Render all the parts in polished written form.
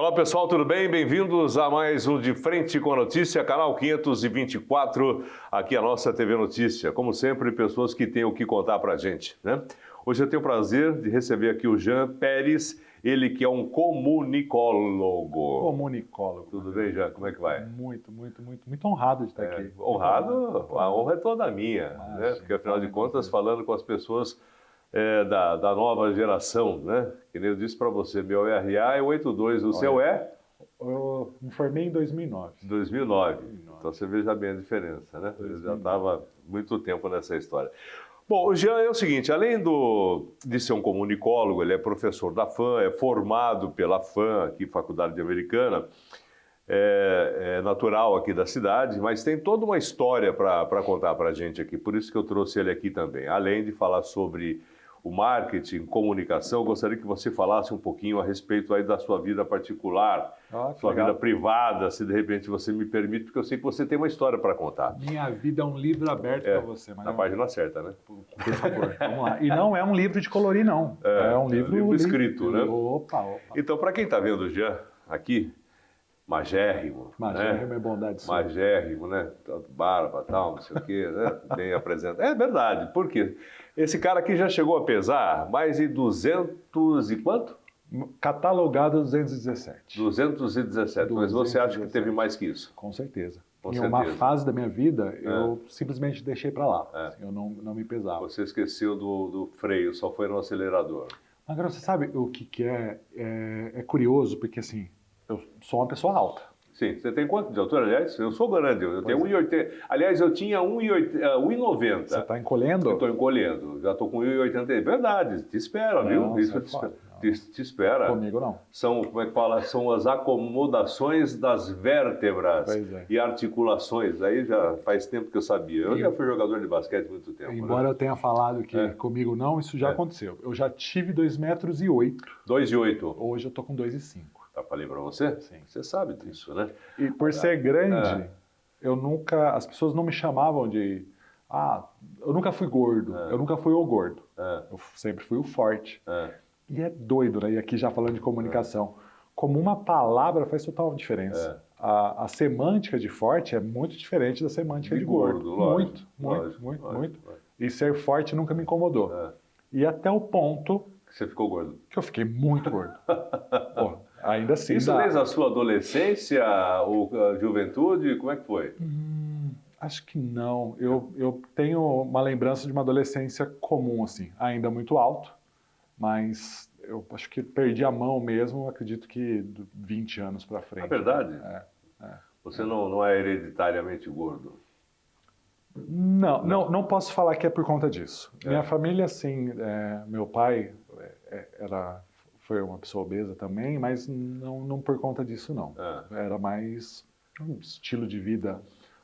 Fala pessoal, tudo bem? Bem-vindos a mais um De Frente com a Notícia, canal 524, aqui a nossa TV Notícia. Como sempre, pessoas que têm o que contar pra gente, né? Hoje eu tenho o prazer de receber aqui o Jean Pérez, ele que é um comunicólogo. Comunicólogo. Tudo bem, Jean? Como é que vai? Muito honrado de estar aqui. Honrado, a honra é toda minha, né? Porque afinal de contas, falando com as pessoas da nova geração, né? Que nem eu disse para você, meu RA é 82, o seu é? Eu me formei em 2009. 2009. Então você veja bem a diferença, né? Eu já estava muito tempo nessa história. Bom, o Jean é o seguinte, além de ser um comunicólogo, ele é professor da FAM, é formado pela FAM, aqui Faculdade Americana, é natural aqui da cidade, mas tem toda uma história para contar para a gente aqui, por isso que eu trouxe ele aqui também. Além de falar sobre o marketing, comunicação, eu gostaria que você falasse um pouquinho a respeito aí da sua vida particular, sua vida privada, se de repente você me permite, porque eu sei que você tem uma história para contar. Minha vida é um livro aberto para você. Mas na página certa, né? Por favor, vamos lá. E não é um livro de colorir, não. É um livro escrito, né? Opa. Então, para quem está vendo o Jean aqui, magérrimo. Magérrimo né? É bondade sua. Magérrimo, né? Barba, tal, não sei o quê, né? Bem apresentado. É verdade, por quê? Esse cara aqui já chegou a pesar mais de 200 e quanto? Catalogado 217. 217, mas você acha que teve mais que isso? Com certeza. Com em certeza. uma fase da minha vida, eu simplesmente deixei para lá. Eu não me pesava. Você esqueceu do freio, só foi no acelerador. Agora, você sabe o que é curioso, porque assim, eu sou uma pessoa alta. Sim, você tem quanto de altura, aliás? Eu sou grande, eu tenho 1,80. Aliás, eu tinha 1,90. Você está encolhendo? Eu estou encolhendo, já estou com 1,80. Verdade, te espera, viu? Isso te espera. Comigo não. São, como é que fala? São as acomodações das vértebras e articulações. Aí já faz tempo que eu sabia. Eu já fui jogador de basquete há muito tempo. Embora eu tenha falado que comigo não, isso já aconteceu. Eu já tive 2,08 metros. 2,08. Hoje eu tô com 2,5. Já falei para você? Sim. Você sabe disso, né? E por ser grande, as pessoas não me chamavam de... eu nunca fui gordo, eu nunca fui o gordo. Eu sempre fui o forte. E é doido, né? E aqui já falando de comunicação. Como uma palavra faz total diferença. A semântica de forte é muito diferente da semântica de gordo. Muito. E ser forte nunca me incomodou. E até o ponto... Que você ficou gordo. Que eu fiquei muito gordo. Ainda assim. Isso desde a sua adolescência ou juventude? Como é que foi? Acho que não. Eu tenho uma lembrança de uma adolescência comum, assim. Ainda muito alto, mas eu acho que perdi a mão mesmo, acredito que 20 anos para frente. É verdade? Você não é hereditariamente gordo? Não posso falar que é por conta disso. Minha família, assim, meu pai foi uma pessoa obesa também, mas não por conta disso, não. Era mais um estilo de vida,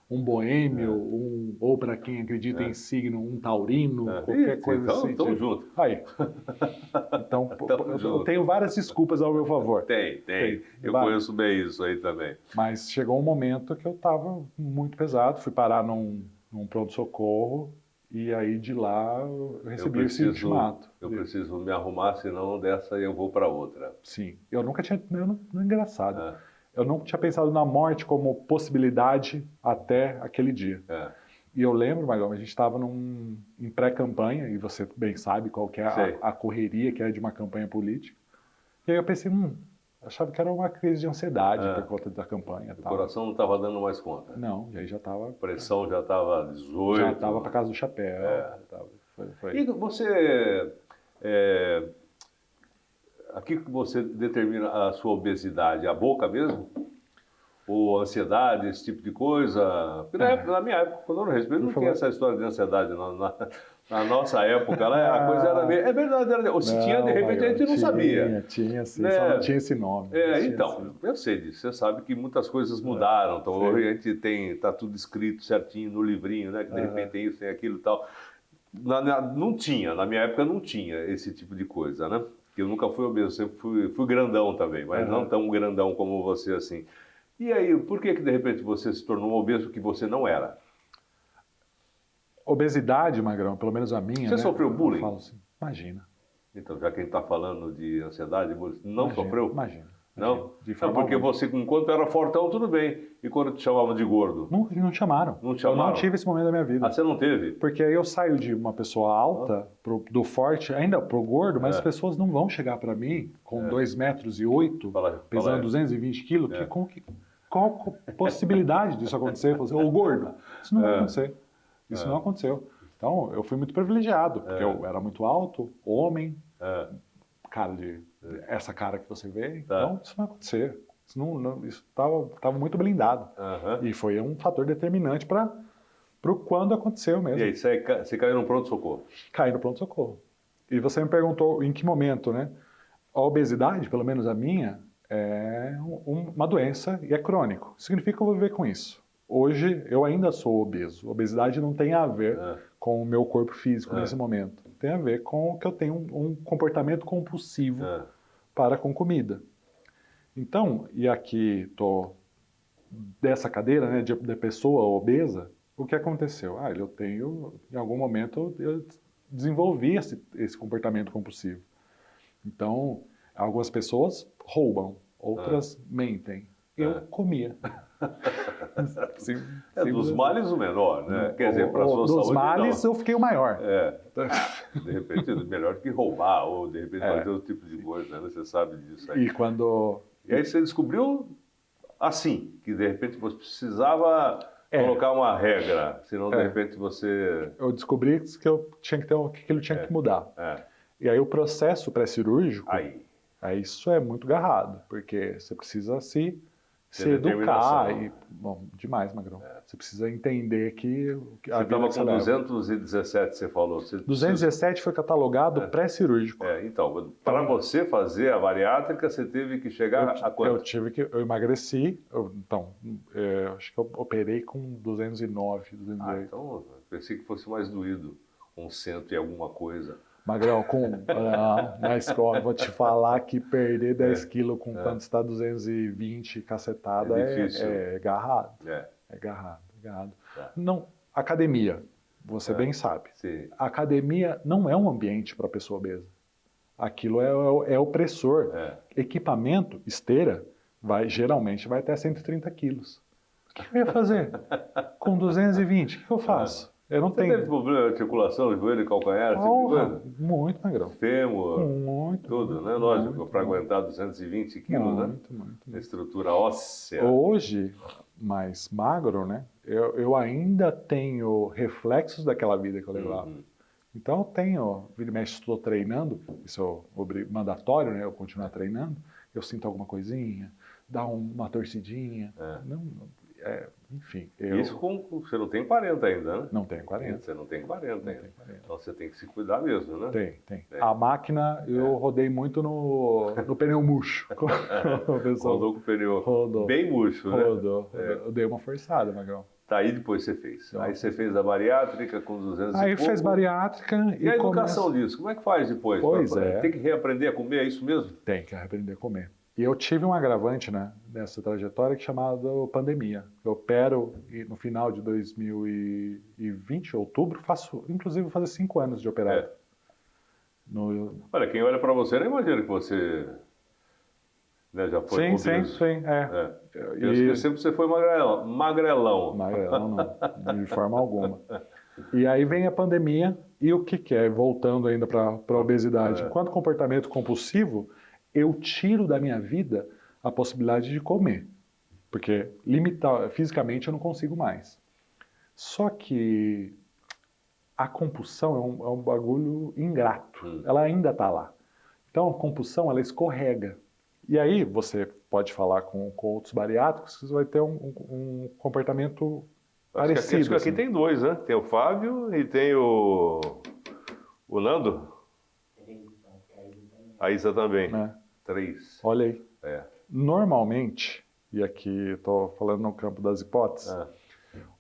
um boêmio, ou para quem acredita em signo, um taurino, qualquer coisa assim. Então junto. Aí. Então, eu tenho várias desculpas ao meu favor. Tem. Eu conheço bem isso aí também. Mas chegou um momento que eu estava muito pesado, fui parar num pronto-socorro, e aí de lá eu recebi esse ultimato. Eu preciso me arrumar, senão dessa eu vou para outra. Sim. Eu nunca tinha... Não é engraçado. Eu nunca tinha pensado na morte como possibilidade até aquele dia. E eu lembro, Magão, a gente estava em pré-campanha, e você bem sabe qual que é a correria que é de uma campanha política. E aí eu pensei, achava que era uma crise de ansiedade por conta da campanha. O coração não estava dando mais conta. Não, e aí já estava... A pressão já estava 18. Já estava para casa do chapéu. Foi. E você... Aqui que você determina a sua obesidade, a boca mesmo? Ou ansiedade, esse tipo de coisa? Porque na minha época, quando eu não respeito, não tinha essa história de ansiedade na nossa época. A coisa era meio... É verdade, ou se tinha, de repente, a gente não sabia. Tinha sim, só não tinha esse nome. Então, eu sei disso. Você sabe que muitas coisas mudaram. Então, hoje a gente está tudo escrito certinho no livrinho, né? Que de repente tem isso, tem aquilo e tal. Não tinha, na minha época não tinha esse tipo de coisa, né? Eu nunca fui obeso, sempre fui grandão também, mas não tão grandão como você assim. E aí, por que de repente você se tornou um obeso que você não era? Obesidade, Magrão, pelo menos a minha, Você sofreu bullying? Eu falo assim, imagina. Então, já que a gente está falando de ansiedade, não sofreu? Imagina. Não? De Não, forma porque alguma. você, enquanto era fortão, tudo bem. E quando te chamavam de gordo? Não chamaram. Não Eu chamaram? não tive esse momento da minha vida. Ah, você não teve? Porque aí eu saio de uma pessoa alta, do forte, ainda pro gordo, mas as pessoas não vão chegar para mim com 2,08 metros, pesando 220 quilos. Qual a possibilidade disso acontecer? Falar assim, ô gordo, isso não vai acontecer. Isso não aconteceu. Então, eu fui muito privilegiado, porque eu era muito alto, homem, cara essa cara que você vê. Então, isso não vai acontecer. Isso estava muito blindado. E foi um fator determinante para quando aconteceu mesmo. E aí, você caiu no pronto-socorro? Caí no pronto-socorro. E você me perguntou em que momento, né? A obesidade, pelo menos a minha, é uma doença e é crônico. Significa que eu vou viver com isso. Hoje, eu ainda sou obeso. Obesidade não tem a ver com o meu corpo físico nesse momento. Tem a ver com que eu tenho um comportamento compulsivo para com comida. Então, e aqui estou dessa cadeira, né, de pessoa obesa, o que aconteceu? Em algum momento, eu desenvolvi esse comportamento compulsivo. Então, algumas pessoas roubam, outras mentem. Eu comia. Dos males o menor, né? Quer dizer, para a sua saúde, dos males, eu fiquei o maior. De repente, melhor que roubar, ou de repente fazer outro tipo de coisa, né? Você sabe disso aí. E aí você descobriu assim, que de repente você precisava colocar uma regra, senão de repente você... Eu descobri que eu tinha que ter que aquilo tinha que mudar. E aí o processo pré-cirúrgico, aí isso é muito garrado, porque você precisa se educar. Bom, demais, Magrão. Você precisa entender que... Você estava com 217, você falou. 217 foi catalogado pré-cirúrgico. Então, para você fazer a bariátrica, você teve que chegar a quanto? Eu emagreci, acho que eu operei com 209, 208. Então, eu pensei que fosse mais doído, com 100 e alguma coisa. Magrão, na escola, vou te falar que perder 10 quilos quando está 220 cacetada é agarrado. É agarrado. Não, academia, você bem sabe. Sim. Academia não é um ambiente para pessoa obesa. Aquilo é opressor. Equipamento, esteira, geralmente vai até 130 quilos. O que eu ia fazer? Com 220, o que eu faço? Você teve problema de articulação, joelho e calcanhar? Muito, Magrão. Fêmur, muito. Tudo, né? Lógico, para aguentar 220 quilos, né? Muito. Estrutura óssea. Hoje, mais magro, né? Eu ainda tenho reflexos daquela vida que eu levava. Então eu tenho, vira e mexe, estou treinando, isso é mandatório, né? Eu continuar treinando, eu sinto alguma coisinha, dá uma torcidinha. Enfim. Isso você não tem 40 ainda, né? Não tenho 40. Você não tem 40 ainda. Então você tem que se cuidar mesmo, né? Tem. A máquina, eu rodei muito no pneu murcho. Rodou com o pneu bem murcho, né? Rodou. Eu dei uma forçada, Magrão. Aí depois você fez. Aí você fez a bariátrica com 200 Aí e pouco. fez bariátrica e a educação disso? Como é que faz depois? Tem que reaprender a comer, é isso mesmo? Tem que reaprender a comer. E eu tive um agravante, né, nessa trajetória que é chamado pandemia. Eu opero no final de 2020, outubro, inclusive vou fazer 5 anos de operado. Olha, quem olha para você não imagina que você já foi obeso. Sim. Eu sempre você foi magrelão. Magrelão não, de forma alguma. E aí vem a pandemia e o que é? Voltando ainda para a obesidade. Enquanto comportamento compulsivo, eu tiro da minha vida a possibilidade de comer, porque fisicamente eu não consigo mais. Só que a compulsão é um bagulho ingrato, ela ainda está lá. Então a compulsão, ela escorrega. E aí você pode falar com outros bariátricos que você vai ter um comportamento parecido. Acho que aqui tem 2, né? Tem o Fábio e tem o Nando. A Isa também. 3. Olha aí. Normalmente, e aqui estou falando no campo das hipóteses,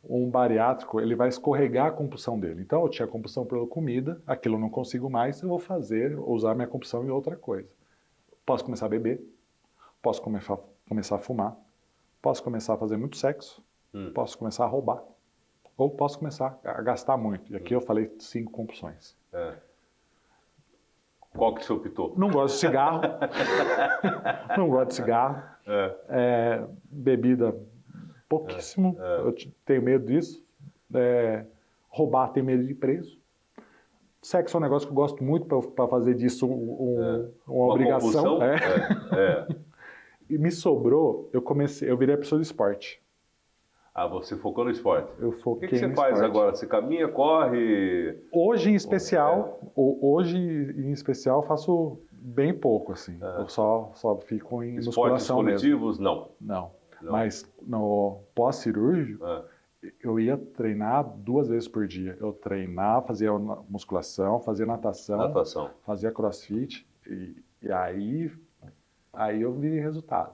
um bariátrico ele vai escorregar a compulsão dele. Então, eu tinha compulsão pela comida, aquilo eu não consigo mais, eu vou usar minha compulsão em outra coisa. Posso começar a beber, posso começar a fumar, posso começar a fazer muito sexo, posso começar a roubar, ou posso começar a gastar muito. E aqui eu falei 5 compulsões. Qual que você optou? Não gosto de cigarro. Não gosto de cigarro. Bebida, pouquíssimo. Eu tenho medo disso. Roubar, tenho medo de ir preso. Sexo é um negócio que eu gosto muito para fazer disso uma obrigação. E me sobrou, eu virei a pessoa do esporte. Ah, você focou no esporte. Eu foquei O que você faz agora? Você caminha, corre? Hoje em especial, eu faço bem pouco, assim. Eu só fico em musculação mesmo. Esportes coletivos, não? Não. Mas no pós-cirúrgico, eu ia treinar 2 vezes por dia. Eu treinava, fazia musculação, fazia natação. Fazia crossfit. E aí eu vi resultado.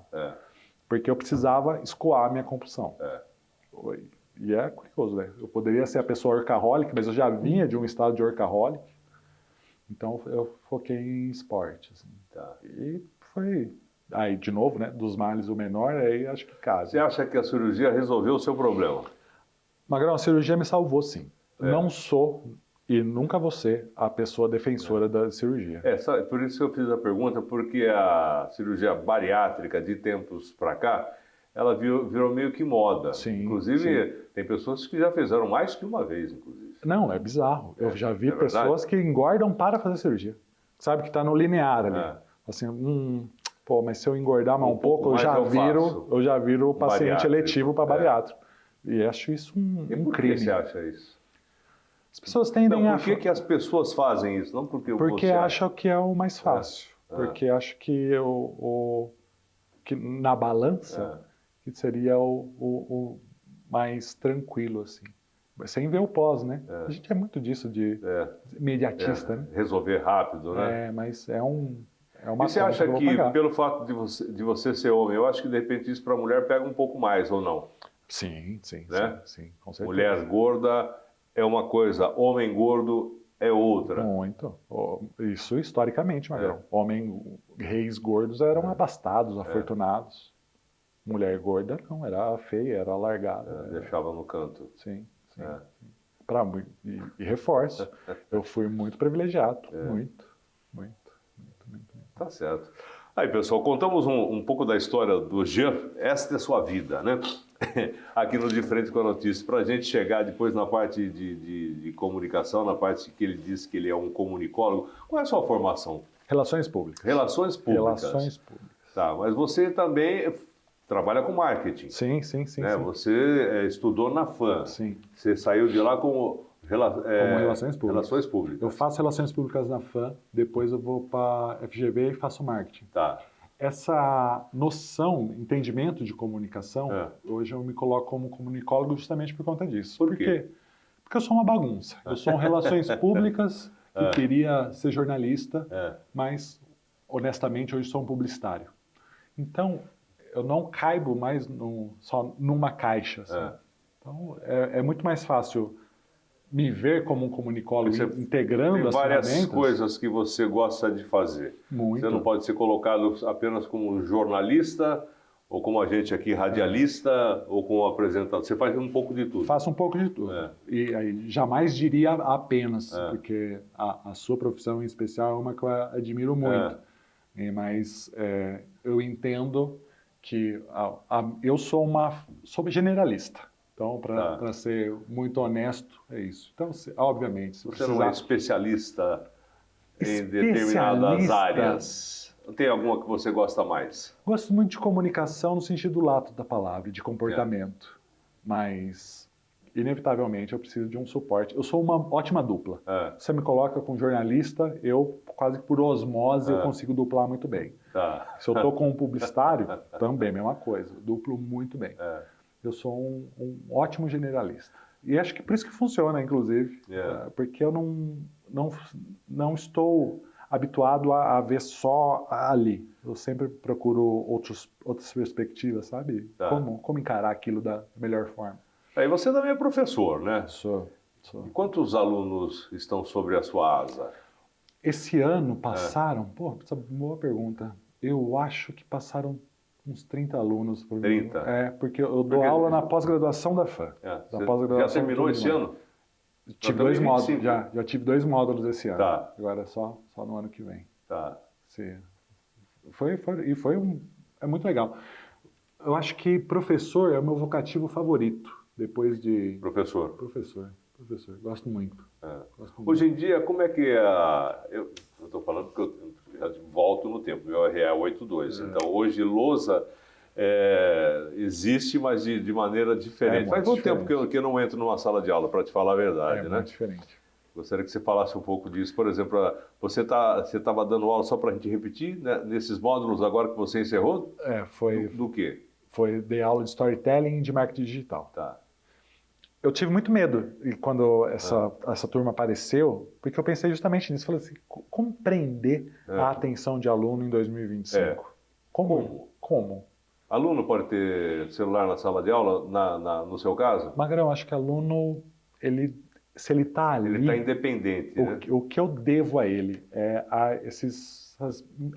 Porque eu precisava escoar a minha compulsão. E é curioso, né? Eu poderia ser a pessoa workaholic, mas eu já vinha de um estado de workaholic. Então eu foquei em esporte. Assim. E foi... Aí, de novo, né? Dos males o menor, aí acho que cabe. Você acha que a cirurgia resolveu o seu problema? Magrão, a cirurgia me salvou, sim. Não sou e nunca vou ser a pessoa defensora da cirurgia. Por isso que eu fiz a pergunta, porque a cirurgia bariátrica de tempos para cá, ela virou meio que moda. Sim, inclusive, tem pessoas que já fizeram mais que uma vez, inclusive. Não, é bizarro. Eu já vi pessoas que engordam para fazer cirurgia. Sabe, que está no linear ali. Assim, mas se eu engordar mais um pouco, eu já viro o paciente eletivo para bariátrico. E acho isso um crime. Por que você acha isso? As pessoas tendem a... Por que as pessoas fazem isso? Não porque acham que é o mais fácil. Porque acham que que na balança que seria o mais tranquilo, assim. Sem ver o pós, né? A gente é muito disso de imediatista, né? Resolver rápido, né? Mas é uma E você acha que, pelo fato de você ser homem, eu acho que de repente isso para a mulher pega um pouco mais, ou não? Sim, né? sim, com certeza. Mulher gorda é uma coisa, homem gordo é outra. Muito. Isso historicamente, Magrão. Reis gordos eram abastados, afortunados. Mulher gorda não, era feia, era largada. Deixava no canto. Sim. E reforço, eu fui muito privilegiado, muito. Tá certo. Aí, pessoal, contamos um pouco da história do Jean. Esta é a sua vida, né? Aqui no De Frente com a Notícia, para a gente chegar depois na parte de comunicação, na parte que ele diz que ele é um comunicólogo. Qual é a sua formação? Relações públicas. Relações públicas. Relações públicas. Tá, mas você também trabalha com marketing. Sim. Né? Você estudou na FAM. Sim. Você saiu de lá como Relações Públicas. Relações Públicas. Eu faço Relações Públicas na FAM, depois eu vou para a FGV e faço marketing. Tá. Essa noção, entendimento de comunicação, hoje eu me coloco como comunicólogo justamente por conta disso. Por quê? Porque eu sou uma bagunça. Eu sou um Relações Públicas que queria ser jornalista, mas, honestamente, hoje sou um publicitário. Então, eu não caibo mais só numa caixa. Assim. Então, é muito mais fácil me ver como um comunicólogo integrando as ferramentas. Tem várias coisas que você gosta de fazer. Muito. Você não pode ser colocado apenas como jornalista, ou como a gente aqui, radialista, ou como apresentador. Você faz um pouco de tudo. Faço um pouco de tudo. E aí, jamais diria apenas, porque a sua profissão em especial é uma que eu admiro muito. Mas eu entendo que eu sou generalista. Então, para ser muito honesto, é isso. Então, obviamente... Você não é especialista em determinadas áreas? Tem alguma que você gosta mais? Gosto muito de comunicação no sentido lato da palavra, de comportamento. Mas, inevitavelmente, eu preciso de um suporte. Eu sou uma ótima dupla. Você me coloca com jornalista, eu, quase por osmose, eu consigo duplar muito bem. Se eu estou com um publicitário, também a mesma coisa. Duplo muito bem. Eu sou um ótimo generalista. E acho que por isso que funciona, inclusive. Porque eu não estou habituado a ver só ali. Eu sempre procuro outras perspectivas, sabe? Como encarar aquilo da melhor forma. Aí você também é professor, né? Sou. E quantos alunos estão sobre a sua asa? Esse ano passaram... essa boa pergunta. Eu acho que passaram uns 30 alunos por 30? Porque eu dou aula na pós-graduação da FAM. Já terminou esse ano? Tive 2 módulos, já tive 2 módulos esse ano. Tá. Agora só no ano que vem. Tá. Sim. É muito legal. Eu acho que professor é o meu vocativo favorito, depois de... Professor. Professor. Gosto muito. Gosto muito. Hoje em dia, como é que é eu estou falando porque eu já volto no tempo, meu RE é 82. Então, hoje, lousa existe, mas de maneira diferente. Faz muito tempo que eu não entro numa sala de aula, para te falar a verdade, né? Muito diferente. Gostaria que você falasse um pouco disso. Por exemplo, você estava dando aula, só para a gente repetir, né, nesses módulos agora que você encerrou? Foi... Do quê? Dei aula de storytelling e de marketing digital. Tá. Eu tive muito medo quando essa turma apareceu, porque eu pensei justamente nisso. Falei assim, como prender a atenção de aluno em 2025? Como? Aluno pode ter celular na sala de aula, no seu caso? Magrão, acho que aluno, se ele está ali... Ele está independente, né? O que eu devo a ele é essas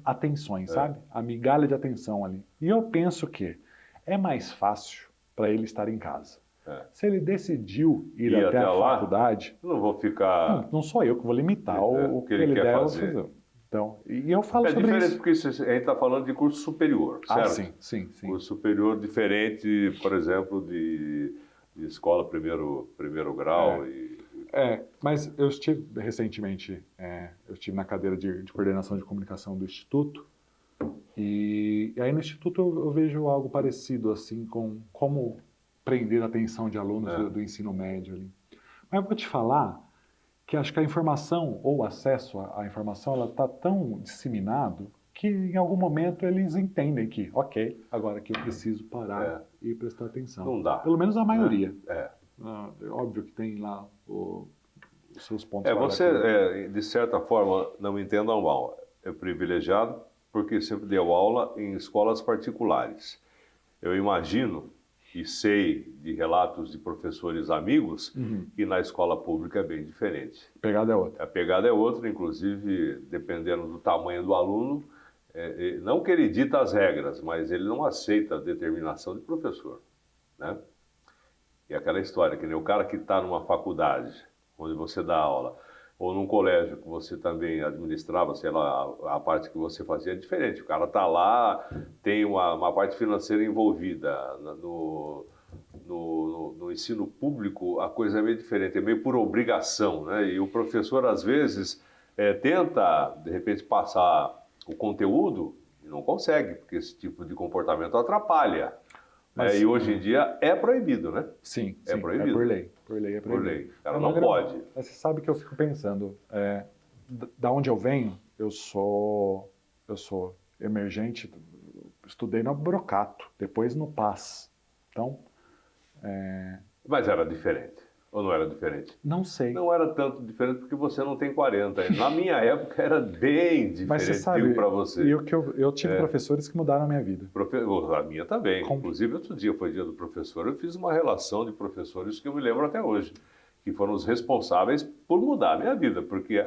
atenções, sabe? A migalha de atenção ali. E eu penso que é mais fácil para ele estar em casa. Se ele decidiu ir até a faculdade... Eu não vou ficar... Não sou eu que vou limitar o que ele quer fazer. Então, e eu falo sobre isso. É diferente porque a gente está falando de curso superior, certo? Sim. Curso superior diferente, por exemplo, de escola primeiro grau. Mas eu estive recentemente, eu estive na cadeira de coordenação de comunicação do Instituto, e aí no Instituto eu vejo algo parecido assim com como prender a atenção de alunos do ensino médio ali. Mas eu vou te falar que acho que a informação ou o acesso à informação ela está tão disseminado que em algum momento eles entendem que, ok, agora que eu preciso parar e prestar atenção. Não dá. Pelo menos a maioria. É óbvio que tem lá os seus pontos. Você, de certa forma, não me entendam mal, é privilegiado porque sempre deu aula em escolas particulares. Eu imagino e sei de relatos de professores amigos que na escola pública é bem diferente. A pegada é outra. A pegada é outra, inclusive, dependendo do tamanho do aluno, não que ele dita as regras, mas ele não aceita a determinação de professor, né? E aquela história, que nem o cara que está numa faculdade, onde você dá aula, ou num colégio que você também administrava, sei lá, a parte que você fazia é diferente. O cara está lá, tem uma parte financeira envolvida. No ensino público, a coisa é meio diferente, é meio por obrigação, né? E o professor, às vezes, tenta, de repente, passar o conteúdo e não consegue, porque esse tipo de comportamento atrapalha. E hoje em dia é proibido, né? Sim, é proibido. É por lei. Por lei é proibido. Por lei. O cara não pode. Você sabe que eu fico pensando, da onde eu venho, eu sou emergente, estudei no Brocato, depois no PAS. Então... Mas era diferente. Ou não era diferente? Não sei. Não era tanto diferente porque você não tem 40. Na minha época era bem diferente. Mas você sabe, para você. E eu tive professores que mudaram a minha vida. A minha também. Inclusive, outro dia foi dia do professor, eu fiz uma relação de professores que eu me lembro até hoje, que foram os responsáveis por mudar a minha vida, porque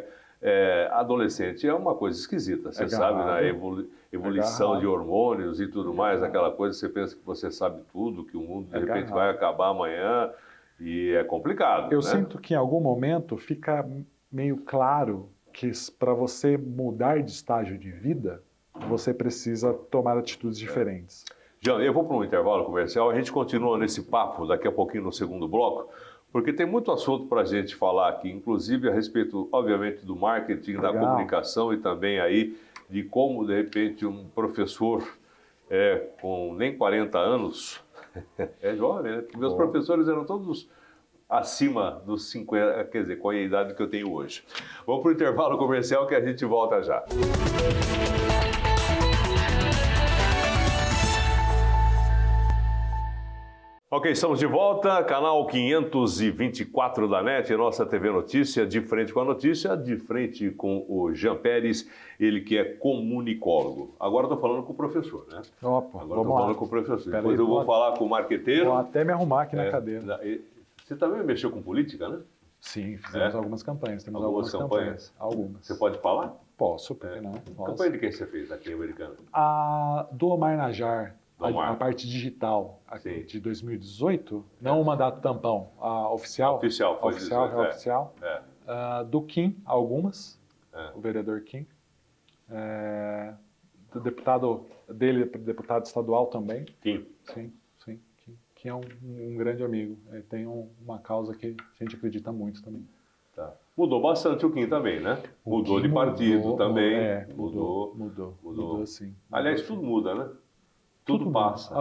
adolescente é uma coisa esquisita, você sabe, na evolução de hormônios e tudo mais, aquela coisa, você pensa que você sabe tudo, que o mundo de repente vai acabar amanhã. E é complicado. Eu sinto que em algum momento fica meio claro que para você mudar de estágio de vida, você precisa tomar atitudes diferentes. Jean, eu vou para um intervalo comercial, a gente continua nesse papo daqui a pouquinho no segundo bloco, porque tem muito assunto para a gente falar aqui, inclusive a respeito, obviamente, do marketing, da comunicação e também aí de como, de repente, um professor com nem 40 anos... É jovem, né? Porque meus professores eram todos acima dos 50, quer dizer, com a idade que eu tenho hoje. Vamos para o intervalo comercial que a gente volta já. Ok, estamos de volta, canal 524 da NET, nossa TV Notícia, de frente com a notícia, de frente com o Jean Pérez, ele que é comunicólogo. Agora estou falando com o professor, né? Opa, agora estou falando com o professor. Depois eu vou falar com o marqueteiro. Vou até me arrumar aqui na cadeira. Você também mexeu com política, né? Sim, fizemos algumas campanhas. Temos algumas campanhas? Algumas. Você pode falar? Posso, porque não. Campanha de quem você fez aqui em Americana? A do Omar Najar, a parte digital de 2018, não o mandato tampão, a oficial. Oficial, foi oficial. Do Kim, algumas, o vereador Kim. Do deputado deputado estadual também. Kim. Sim. Que é um grande amigo. Tem uma causa que a gente acredita muito também. Tá. Mudou bastante o Kim também, né? Mudou de partido também. Mudou sim. Aliás, tudo muda, né? Tudo passa.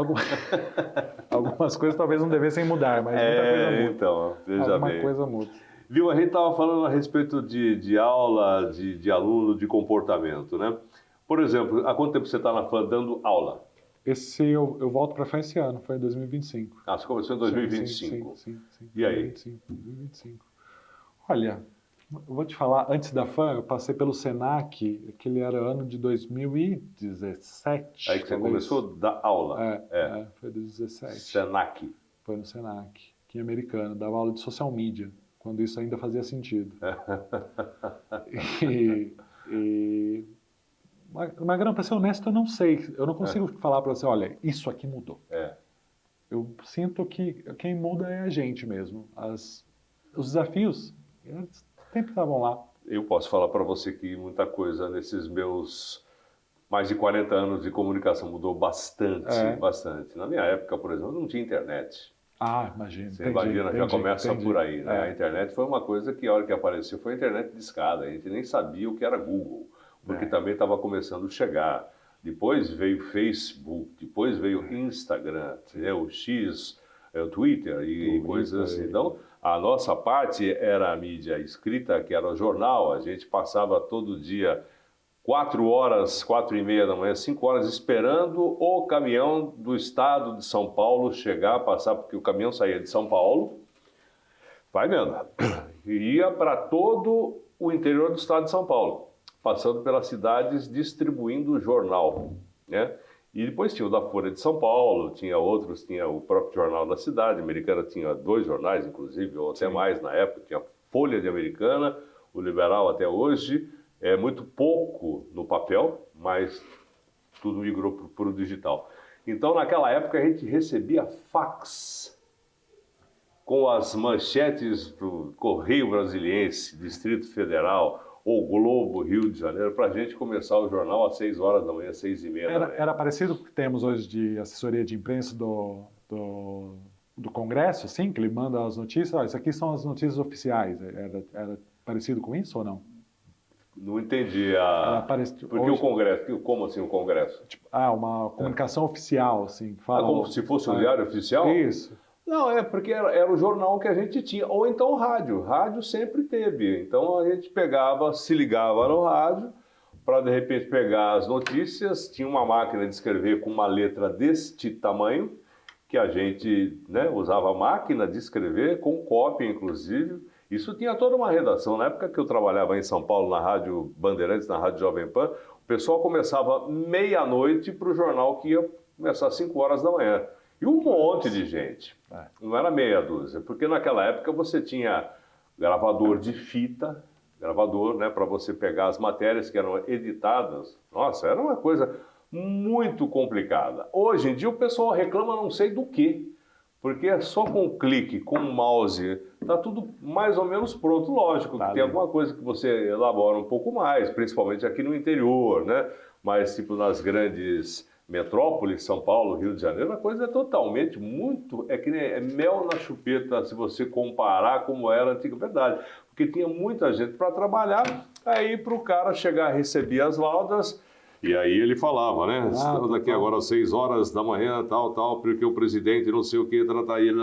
Algumas coisas talvez não devessem mudar, mas muita coisa muda. Então, veja Alguma bem. coisa muda. Viu, a gente estava falando a respeito de aula, de aluno, de comportamento, né? Por exemplo, há quanto tempo você está na FAM dando aula? Eu volto para a FAM esse ano, foi em 2025. Você começou em 2025. Sim. E aí? 2025. Olha, eu vou te falar, antes da FAM, eu passei pelo SENAC, aquele era ano de 2017. Aí que você começou a dar aula? Foi 2017. SENAC. Foi no SENAC, aqui em Americana, dava aula de social media, quando isso ainda fazia sentido. Magrão, para ser honesto, eu não sei. Eu não consigo falar para você, olha, isso aqui mudou. Eu sinto que quem muda é a gente mesmo. Os desafios, eles sempre estavam lá. Eu posso falar para você que muita coisa nesses meus mais de 40 anos de comunicação mudou bastante. Na minha época, por exemplo, não tinha internet. Imagina. Você imagina, já começa por aí, né? A internet foi uma coisa que, a hora que apareceu, foi a internet de escada. A gente nem sabia o que era Google, porque também estava começando a chegar. Depois veio Facebook, depois veio Instagram, o X, o Twitter e coisas assim. Então, a nossa parte era a mídia escrita, que era o jornal. A gente passava todo dia 4 horas, 4h30 da manhã, 5 horas, esperando o caminhão do estado de São Paulo chegar, passar, porque o caminhão saía de São Paulo, vai vendo, e ia para todo o interior do estado de São Paulo, passando pelas cidades, distribuindo o jornal, né? E depois tinha o da Folha de São Paulo, tinha outros, tinha o próprio Jornal da Cidade, a Americana tinha 2 jornais, inclusive, ou até mais na época, tinha a Folha de Americana, o Liberal até hoje, muito pouco no papel, mas tudo migrou para o digital. Então, naquela época, a gente recebia fax com as manchetes do Correio Brasiliense, Distrito Federal, ou Globo, Rio de Janeiro, para a gente começar o jornal às 6 horas da manhã, 6h30 da manhã. Era parecido com o que temos hoje de assessoria de imprensa do Congresso, sim, que ele manda as notícias. Isso aqui são as notícias oficiais. Era parecido com isso ou não? Não entendi. Porque hoje... o Congresso, como assim o Congresso? Uma comunicação oficial, assim. Fala, como se fosse um diário oficial? Isso. Não, porque era o jornal que a gente tinha, ou então o rádio. Rádio sempre teve. Então a gente se ligava no rádio para de repente pegar as notícias. Tinha uma máquina de escrever com uma letra deste tamanho, que a gente usava a máquina de escrever, com cópia inclusive. Isso tinha toda uma redação. Na época que eu trabalhava em São Paulo, na Rádio Bandeirantes, na Rádio Jovem Pan, o pessoal começava meia-noite para o jornal que ia começar às 5 horas da manhã. E um monte de gente. Não era meia dúzia, porque naquela época você tinha gravador de fita, para você pegar as matérias que eram editadas. Nossa, era uma coisa muito complicada. Hoje em dia o pessoal reclama não sei do quê, porque é só com um clique, com um mouse, está tudo mais ou menos pronto. Lógico que tem alguma coisa que você elabora um pouco mais, principalmente aqui no interior, né? Mas tipo nas grandes metrópoles, São Paulo, Rio de Janeiro, a coisa é totalmente que nem mel na chupeta, se você comparar como era a antiga verdade. Porque tinha muita gente para trabalhar, aí para o cara chegar a receber as laudas, e aí ele falava, né? Estamos aqui agora às 6 horas da manhã, tal, porque o presidente não sei o que, trata ele.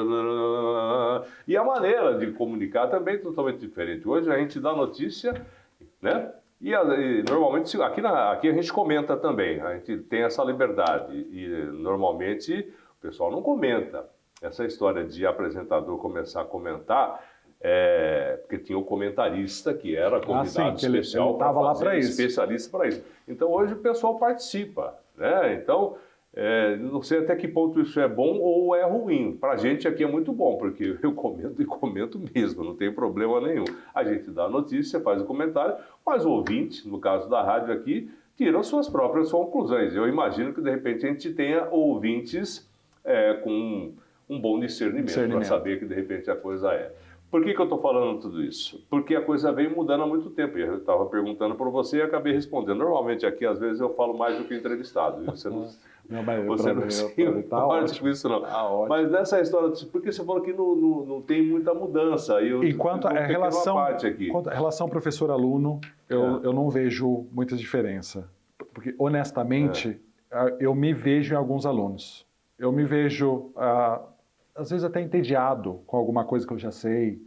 E a maneira de comunicar também é totalmente diferente. Hoje a gente dá notícia, né? E normalmente, aqui a gente comenta também, a gente tem essa liberdade. E normalmente o pessoal não comenta. Essa história de apresentador começar a comentar, porque tinha o comentarista que era convidado especial para fazer, especialista para isso. Então hoje o pessoal participa, né? Então, não sei até que ponto isso é bom ou é ruim. Para a gente aqui é muito bom, porque eu comento e comento mesmo, não tem problema nenhum. A gente dá a notícia, faz o comentário, mas o ouvinte, no caso da rádio aqui, tiram suas próprias conclusões. Eu imagino que, de repente, a gente tenha ouvintes com um bom discernimento para saber que, de repente, a coisa é. Por que eu estou falando tudo isso? Porque a coisa veio mudando há muito tempo. Eu estava perguntando para você e acabei respondendo. Normalmente aqui, às vezes, eu falo mais do que o entrevistado. Você não se importa com isso, não. Mas nessa história, porque você falou que não tem muita mudança. Enquanto a relação professor-aluno, eu não vejo muita diferença. Porque, honestamente, eu me vejo em alguns alunos. Eu me vejo... às vezes até entediado com alguma coisa que eu já sei,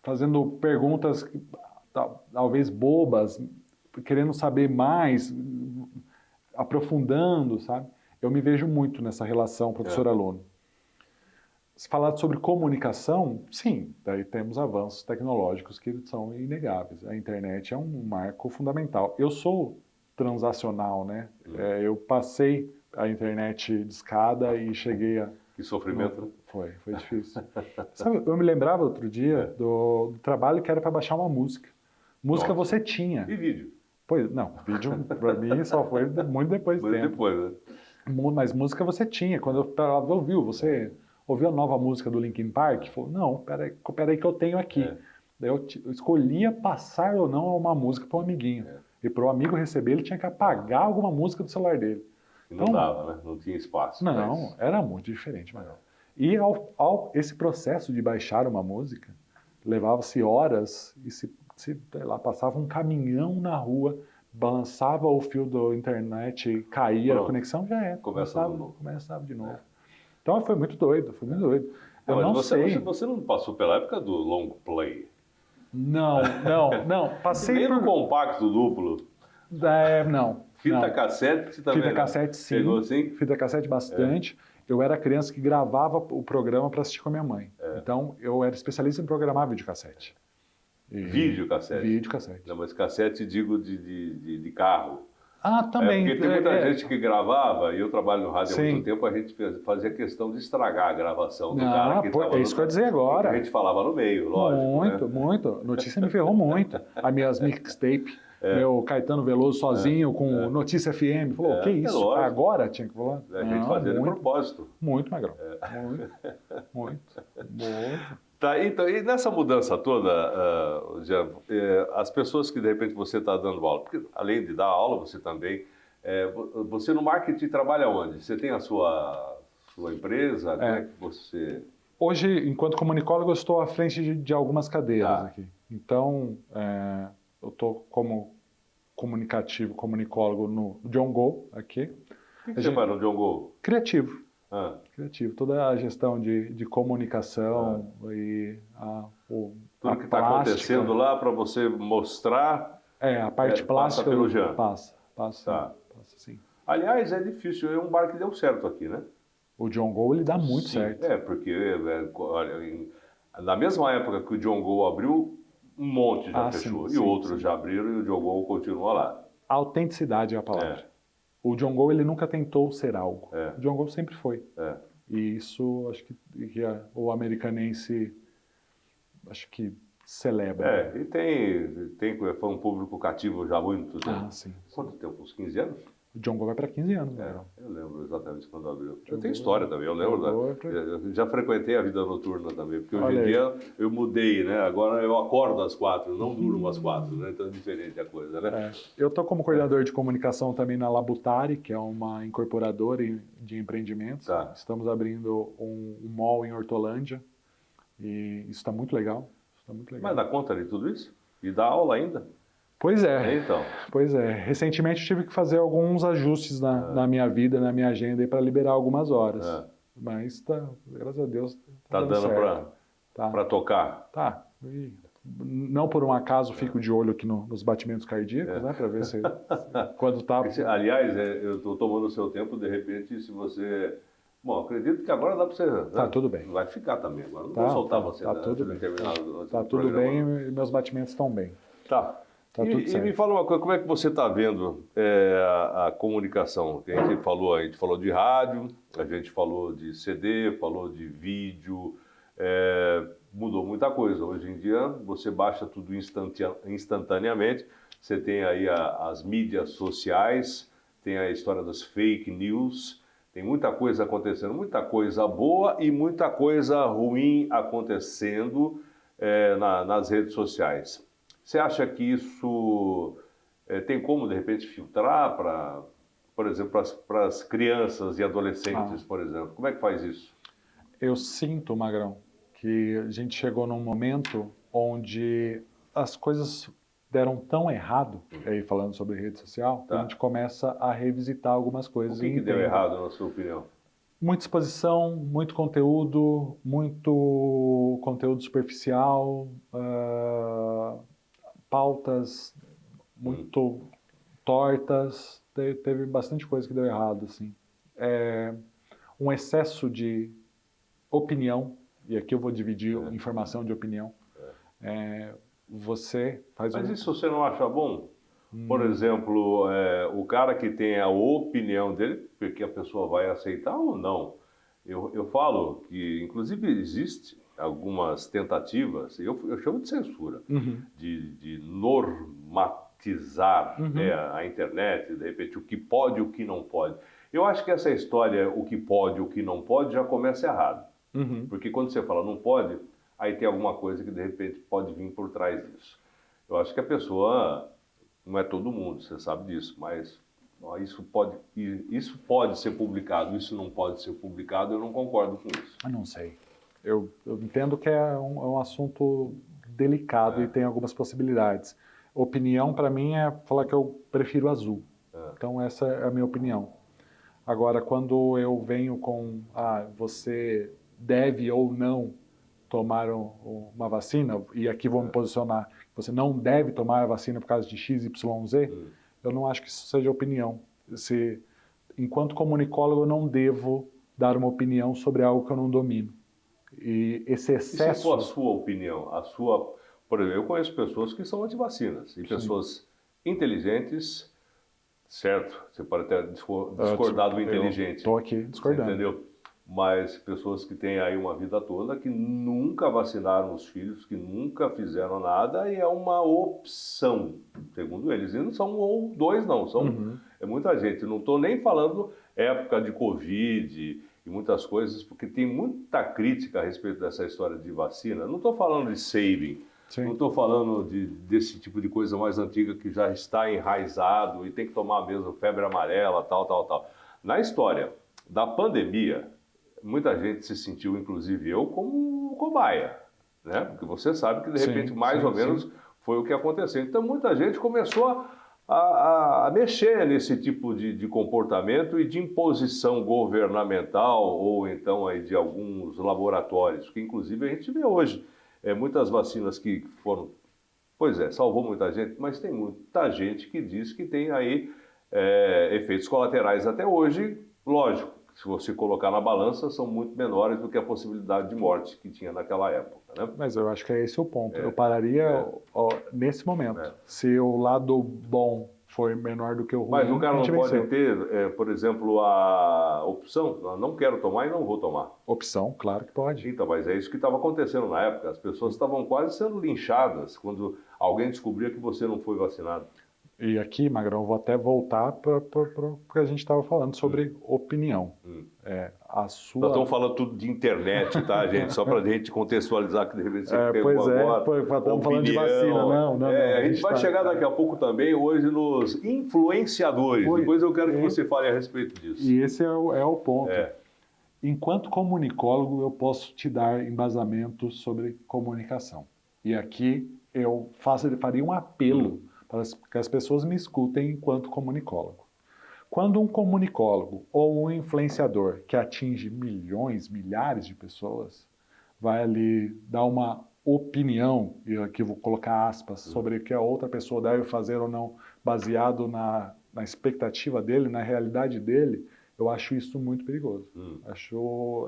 fazendo perguntas talvez bobas, querendo saber mais, aprofundando, sabe? Eu me vejo muito nessa relação professor-aluno. Se falar sobre comunicação, sim, daí temos avanços tecnológicos que são inegáveis. A internet é um marco fundamental. Eu sou transacional, né? Eu passei a internet de escada e cheguei a... Que sofrimento, né? Foi difícil. Sabe, eu me lembrava outro dia do trabalho que era para baixar uma música. Música você tinha. E vídeo? Pois, não, vídeo para mim só foi muito depois do tempo. Depois, né? Mas música você tinha. Quando você ouviu a nova música do Linkin Park? Falou, não, peraí que eu tenho aqui. Daí eu escolhia passar ou não uma música para um amiguinho. E para o amigo receber, ele tinha que apagar alguma música do celular dele. E não dava, né? Não tinha espaço. Não, era muito diferente. E esse processo de baixar uma música, levava-se horas e sei lá, passava um caminhão na rua, balançava o fio da internet, caía a conexão, já era. Começava de novo. Então foi muito doido, Eu não sei. Você não passou pela época do long play? Não. Passei nem no compacto duplo? Não. Fita cassete também? Fita cassete, sim. Pegou assim? Fita cassete bastante. Eu era criança que gravava o programa para assistir com a minha mãe. Então, eu era especialista em programar videocassete. Videocassete? Videocassete. Não, mas cassete, digo, de carro. Também. Porque tem muita gente que gravava, e eu trabalho no rádio há muito tempo, a gente fazia questão de estragar a gravação do cara que estava... É isso que eu ia dizer agora. A gente falava no meio, lógico. Muito. Notícia me ferrou muito. As minhas mixtape, meu Caetano Veloso sozinho com Notícia FM. Falou, que isso? Lógico. Agora tinha que falar? A gente fazia de propósito. Muito, Magrão. Muito. Tá, então, e nessa mudança toda, Jean, as pessoas que de repente você está dando aula, porque além de dar aula, você também, você no marketing trabalha onde? Você tem a sua empresa? Como é que você... Hoje, enquanto comunicólogo, eu estou à frente de algumas cadeiras aqui. Então, eu estou como comunicólogo no John Go aqui. O que você faz no John Go? Criativo. Criativo, toda a gestão de comunicação e tudo que está acontecendo lá para você mostrar. A parte plástica. Passa pelo Jean. Passa sim. Aliás, é difícil, é um bar que deu certo aqui, né? O John Go, ele dá muito certo. Porque na mesma época que o John Go abriu, um monte já fechou. E outros já abriram e o John Go continua lá. A autenticidade é a palavra. O John Go, ele nunca tentou ser algo. O John Go sempre foi. E isso, acho que o americanense, acho que celebra. E foi um público cativo já há muito tempo. Sim. Quanto tempo? Uns 15 anos? O John Go vai para 15 anos. Eu lembro exatamente quando abriu. Eu tenho história também, eu lembro. Eu já frequentei a vida noturna também, porque hoje em dia eu mudei, né? Agora eu acordo às 4, não durmo às 4, né? Então é diferente a coisa, né? Eu estou como coordenador de comunicação também na Labutari, que é uma incorporadora de empreendimentos. Estamos abrindo um mall em Hortolândia e isso está muito legal. Mas dá conta de tudo isso? E dá aula ainda? Pois é. Então. Pois é. Recentemente eu tive que fazer alguns ajustes na minha vida, na minha agenda, para liberar algumas horas. Mas graças a Deus, tá dando para tocar? Tá. Não por um acaso fico de olho aqui nos batimentos cardíacos, né? Para ver se quando tá... Aliás, eu estou tomando o seu tempo, de repente, se você... Bom, acredito que agora dá para você... Tá tudo bem. Vai ficar também agora. Não vou soltar você. Tá tudo bem. Tá tudo bem e meus batimentos estão bem. Tá. E me fala uma coisa, como é que você está vendo a comunicação? A gente falou de rádio, a gente falou de CD, falou de vídeo, Mudou muita coisa. Hoje em dia, você baixa tudo instantaneamente. Você tem aí as mídias sociais, tem a história das fake news, tem muita coisa acontecendo, muita coisa boa e muita coisa ruim acontecendo nas redes sociais. Você acha que isso tem como, de repente, filtrar para, por exemplo, para as crianças e adolescentes, por exemplo? Como é que faz isso? Eu sinto, Magrão, que a gente chegou num momento onde as coisas deram tão errado, aí falando sobre rede social, que a gente começa a revisitar algumas coisas. O que deu errado, na sua opinião? Muita exposição, muito conteúdo superficial, pautas muito tortas, teve bastante coisa que deu errado, assim. Um excesso de opinião, e aqui eu vou dividir informação de opinião. Você faz Mas isso você não acha bom? Por exemplo, o cara que tem a opinião dele, porque a pessoa vai aceitar ou não. Eu falo que, inclusive, existe algumas tentativas, eu chamo de censura, de normatizar a internet, de repente, o que pode e o que não pode. Eu acho que essa história, o que pode e o que não pode, já começa errado. Porque quando você fala não pode, aí tem alguma coisa que de repente pode vir por trás disso. Eu acho que a pessoa, não é todo mundo, você sabe disso, mas isso pode ser publicado, isso não pode ser publicado, eu não concordo com isso. Eu não sei. Eu entendo que é um assunto delicado e tem algumas possibilidades. Opinião, para mim, é falar que eu prefiro azul. Então, essa é a minha opinião. Agora, quando eu venho com, você deve ou não tomar uma vacina, e aqui vou me posicionar, você não deve tomar a vacina por causa de X, Y, Z, eu não acho que isso seja opinião. Enquanto comunicólogo, eu não devo dar uma opinião sobre algo que eu não domino. E esse excesso... E se for a sua opinião? Por exemplo, eu conheço pessoas que são antivacinas, e pessoas inteligentes, certo? Você pode até discordar do inteligente. Estou aqui discordando. Entendeu? Mas pessoas que têm aí uma vida toda, que nunca vacinaram os filhos, que nunca fizeram nada, e é uma opção, segundo eles. E não são um ou dois, não. É muita gente. Não estou nem falando época de Covid e muitas coisas, porque tem muita crítica a respeito dessa história de vacina. Não estou falando de saving, não estou falando desse tipo de coisa mais antiga que já está enraizado e tem que tomar mesmo febre amarela, tal. Na história da pandemia, muita gente se sentiu, inclusive eu, como cobaia, né? Porque você sabe que, de repente, mais ou menos foi o que aconteceu. Então, muita gente começou a mexer nesse tipo de comportamento e de imposição governamental ou, então, aí, de alguns laboratórios, que, inclusive, a gente vê hoje. Muitas vacinas que foram... salvou muita gente, mas tem muita gente que diz que tem aí efeitos colaterais até hoje, lógico. Se você colocar na balança, são muito menores do que a possibilidade de morte que tinha naquela época, né? Mas eu acho que é esse o ponto. Eu pararia nesse momento. Se o lado bom for menor do que o ruim, mas o cara não pode ter, por exemplo, a opção, não quero tomar e não vou tomar. Opção, claro que pode. Então, mas é isso que estava acontecendo na época. As pessoas estavam quase sendo linchadas quando alguém descobria que você não foi vacinado. E aqui, Magrão, eu vou até voltar para o que a gente estava falando sobre opinião. Nós estamos falando tudo de internet, tá, gente? Só para a gente contextualizar que de repente você pegou agora. Estamos falando de vacina, não. A gente vai chegar daqui a pouco também, hoje, nos influenciadores. Depois eu quero que você fale a respeito disso. E esse é o ponto. Enquanto comunicólogo, eu posso te dar embasamento sobre comunicação. E aqui eu faria um apelo para que as pessoas me escutem enquanto comunicólogo. Quando um comunicólogo ou um influenciador que atinge milhões, milhares de pessoas, vai ali dar uma opinião, e aqui eu vou colocar aspas, sobre o que a outra pessoa deve fazer ou não, baseado na expectativa dele, na realidade dele, eu acho isso muito perigoso. Acho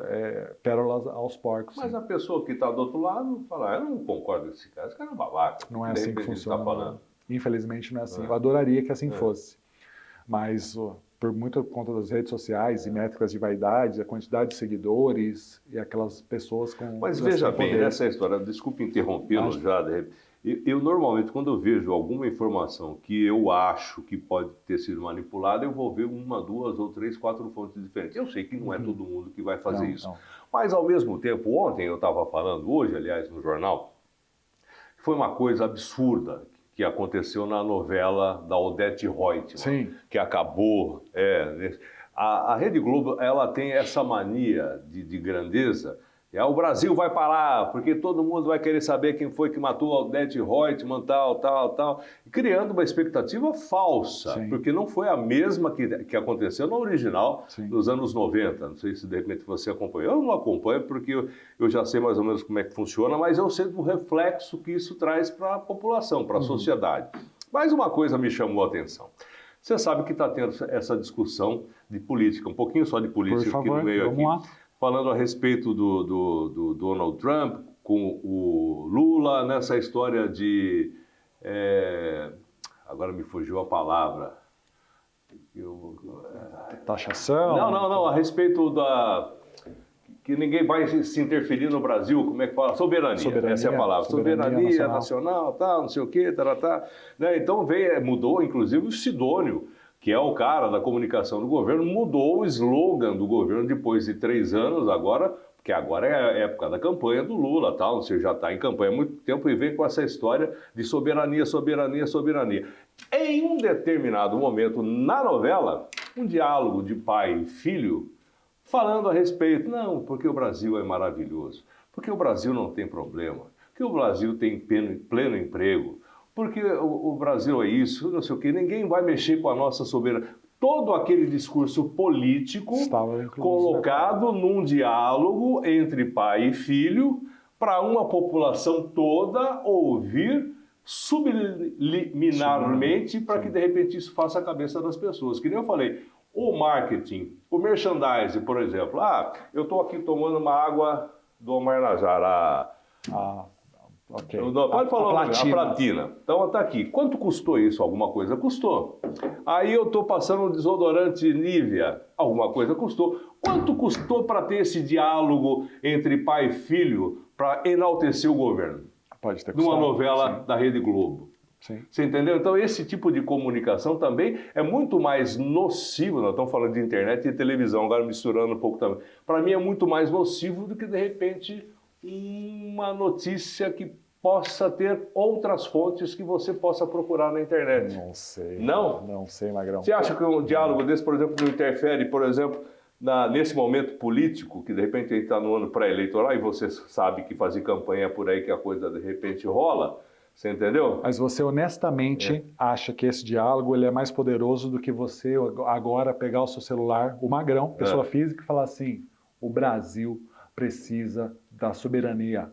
pérolas aos porcos. Mas a pessoa que está do outro lado fala, eu não concordo com esse cara é um babaca. Não é assim que funciona. Infelizmente não é assim. Eu adoraria que assim fosse. Mas por muita conta das redes sociais e métricas de vaidade, a quantidade de seguidores e aquelas pessoas com... Mas veja bem, nessa história, desculpe interrompê-lo já, eu normalmente, quando eu vejo alguma informação que eu acho que pode ter sido manipulada, eu vou ver 1, 2 ou 3, 4 fontes diferentes. Eu sei que não é todo mundo que vai fazer isso. Não. Mas, ao mesmo tempo, ontem eu estava falando, hoje, aliás, no jornal, foi uma coisa absurda que aconteceu na novela da Odete Roitman, que acabou. A Rede Globo, ela tem essa mania de grandeza. O Brasil vai parar, porque todo mundo vai querer saber quem foi que matou a Odete Roitman, tal, criando uma expectativa falsa, porque não foi a mesma que aconteceu no original, nos anos 90. Não sei se de repente você acompanhou. Eu não acompanho porque eu já sei mais ou menos como é que funciona, mas eu sei do reflexo que isso traz para a população, para a sociedade. Mas uma coisa me chamou a atenção. Você sabe que está tendo essa discussão de política, um pouquinho só de política aqui no meio aqui. Falando a respeito do Donald Trump com o Lula, nessa história de... agora me fugiu a palavra. Taxação? Não, a respeito da... que ninguém vai se interferir no Brasil, como é que fala? Soberania, essa é a palavra. Soberania nacional, tal, não sei o quê, né? Então mudou, inclusive, o Sidônio, que é o cara da comunicação do governo, mudou o slogan do governo depois de 3 anos, agora, porque agora é a época da campanha do Lula, tal, você já está em campanha há muito tempo e vem com essa história de soberania, soberania, soberania. Em um determinado momento na novela, um diálogo de pai e filho falando a respeito, não, porque o Brasil é maravilhoso, porque o Brasil não tem problema, porque o Brasil tem pleno emprego, porque o Brasil é isso, não sei o quê, ninguém vai mexer com a nossa soberania. Todo aquele discurso político colocado num diálogo entre pai e filho para uma população toda ouvir subliminarmente para que de repente isso faça a cabeça das pessoas. Que nem eu falei, o marketing, o merchandising, por exemplo. Eu estou aqui tomando uma água do Amarnajara. Okay. Pode falar a platina. Então está aqui. Quanto custou isso? Alguma coisa custou. Aí eu estou passando um desodorante Nivea. Alguma coisa custou. Quanto custou para ter esse diálogo entre pai e filho para enaltecer o governo? Pode ter custado. Numa novela da Rede Globo. Sim. Você entendeu? Então esse tipo de comunicação também é muito mais nocivo. Nós estamos falando de internet e televisão, agora misturando um pouco também. Para mim é muito mais nocivo do que de repente uma notícia que possa ter outras fontes que você possa procurar na internet. Não sei. Não? Não sei, Magrão. Você acha que um diálogo desse, por exemplo, não interfere, por exemplo, nesse momento político, que de repente a gente está no ano pré-eleitoral e você sabe que fazer campanha é por aí que a coisa de repente rola? Você entendeu? Mas você honestamente acha que esse diálogo ele é mais poderoso do que você agora pegar o seu celular, o Magrão, pessoa física, e falar assim, o Brasil precisa da soberania.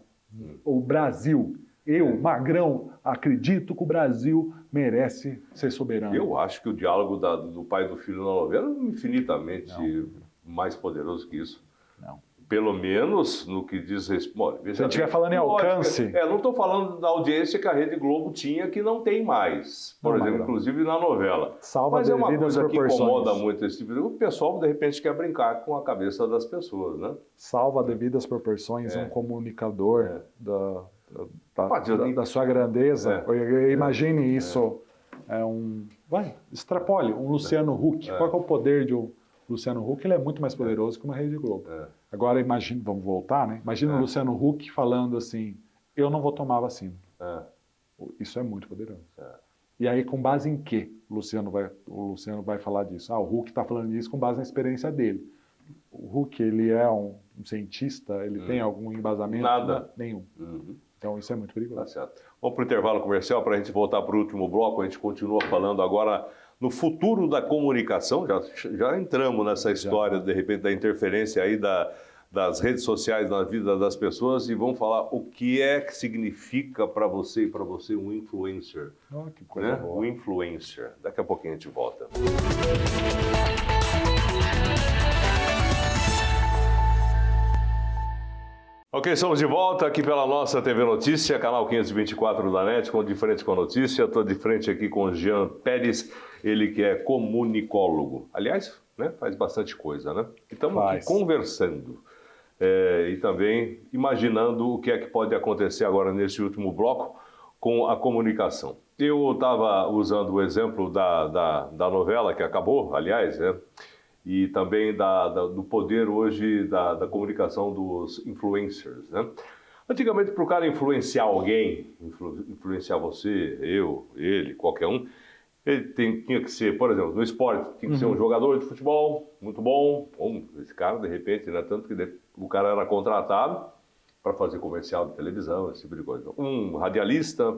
O Brasil, eu, Magrão, acredito que o Brasil merece ser soberano. Eu acho que o diálogo do pai e do filho na novela é infinitamente mais poderoso que isso. Não. Pelo menos no que diz respeito... Se a gente estiver falando em alcance... não estou falando da audiência que a Rede Globo tinha, que não tem mais. Por exemplo, inclusive na novela. Mas é uma coisa que incomoda muito esse tipo de... O pessoal, de repente, quer brincar com a cabeça das pessoas, né? Salva devidas proporções um comunicador da sua grandeza. Imagine isso. Extrapole. Um Luciano Huck. Qual que é o poder de um... Luciano Huck ele é muito mais poderoso que uma Rede Globo. Agora, imagine, vamos voltar, né? Imagina o Luciano Huck falando assim, eu não vou tomar vacina. Isso é muito poderoso. E aí, com base em quê o Luciano vai falar disso? O Huck está falando isso com base na experiência dele. O Huck, ele é um cientista, ele tem algum embasamento? Nada. Nenhum. Então, isso é muito perigoso. Tá certo. Vamos para o intervalo comercial para a gente voltar para o último bloco. A gente continua falando agora no futuro da comunicação. Já entramos nessa história, de repente, da interferência aí das redes sociais na vida das pessoas e vamos falar o que é que significa para você e para você um influencer. Que coisa boa. Um influencer. Daqui a pouquinho a gente volta. Ok, estamos de volta aqui pela nossa TV Notícia, canal 524 da NET, com De Frente com a Notícia. Estou de frente aqui com o Jean Pérez, ele que é comunicólogo. Aliás, né, faz bastante coisa, né? E estamos aqui conversando e também imaginando o que é que pode acontecer agora nesse último bloco com a comunicação. Eu estava usando o exemplo da novela que acabou, aliás, né? E também do poder hoje da comunicação dos influencers, né? Antigamente, para o cara influenciar alguém, influenciar você, eu, ele, qualquer um, ele tinha que ser, por exemplo, no esporte, tinha que ser um jogador de futebol muito bom. Esse cara, de repente, né? Tanto que o cara era contratado para fazer comercial de televisão, esse tipo de coisa. Um radialista,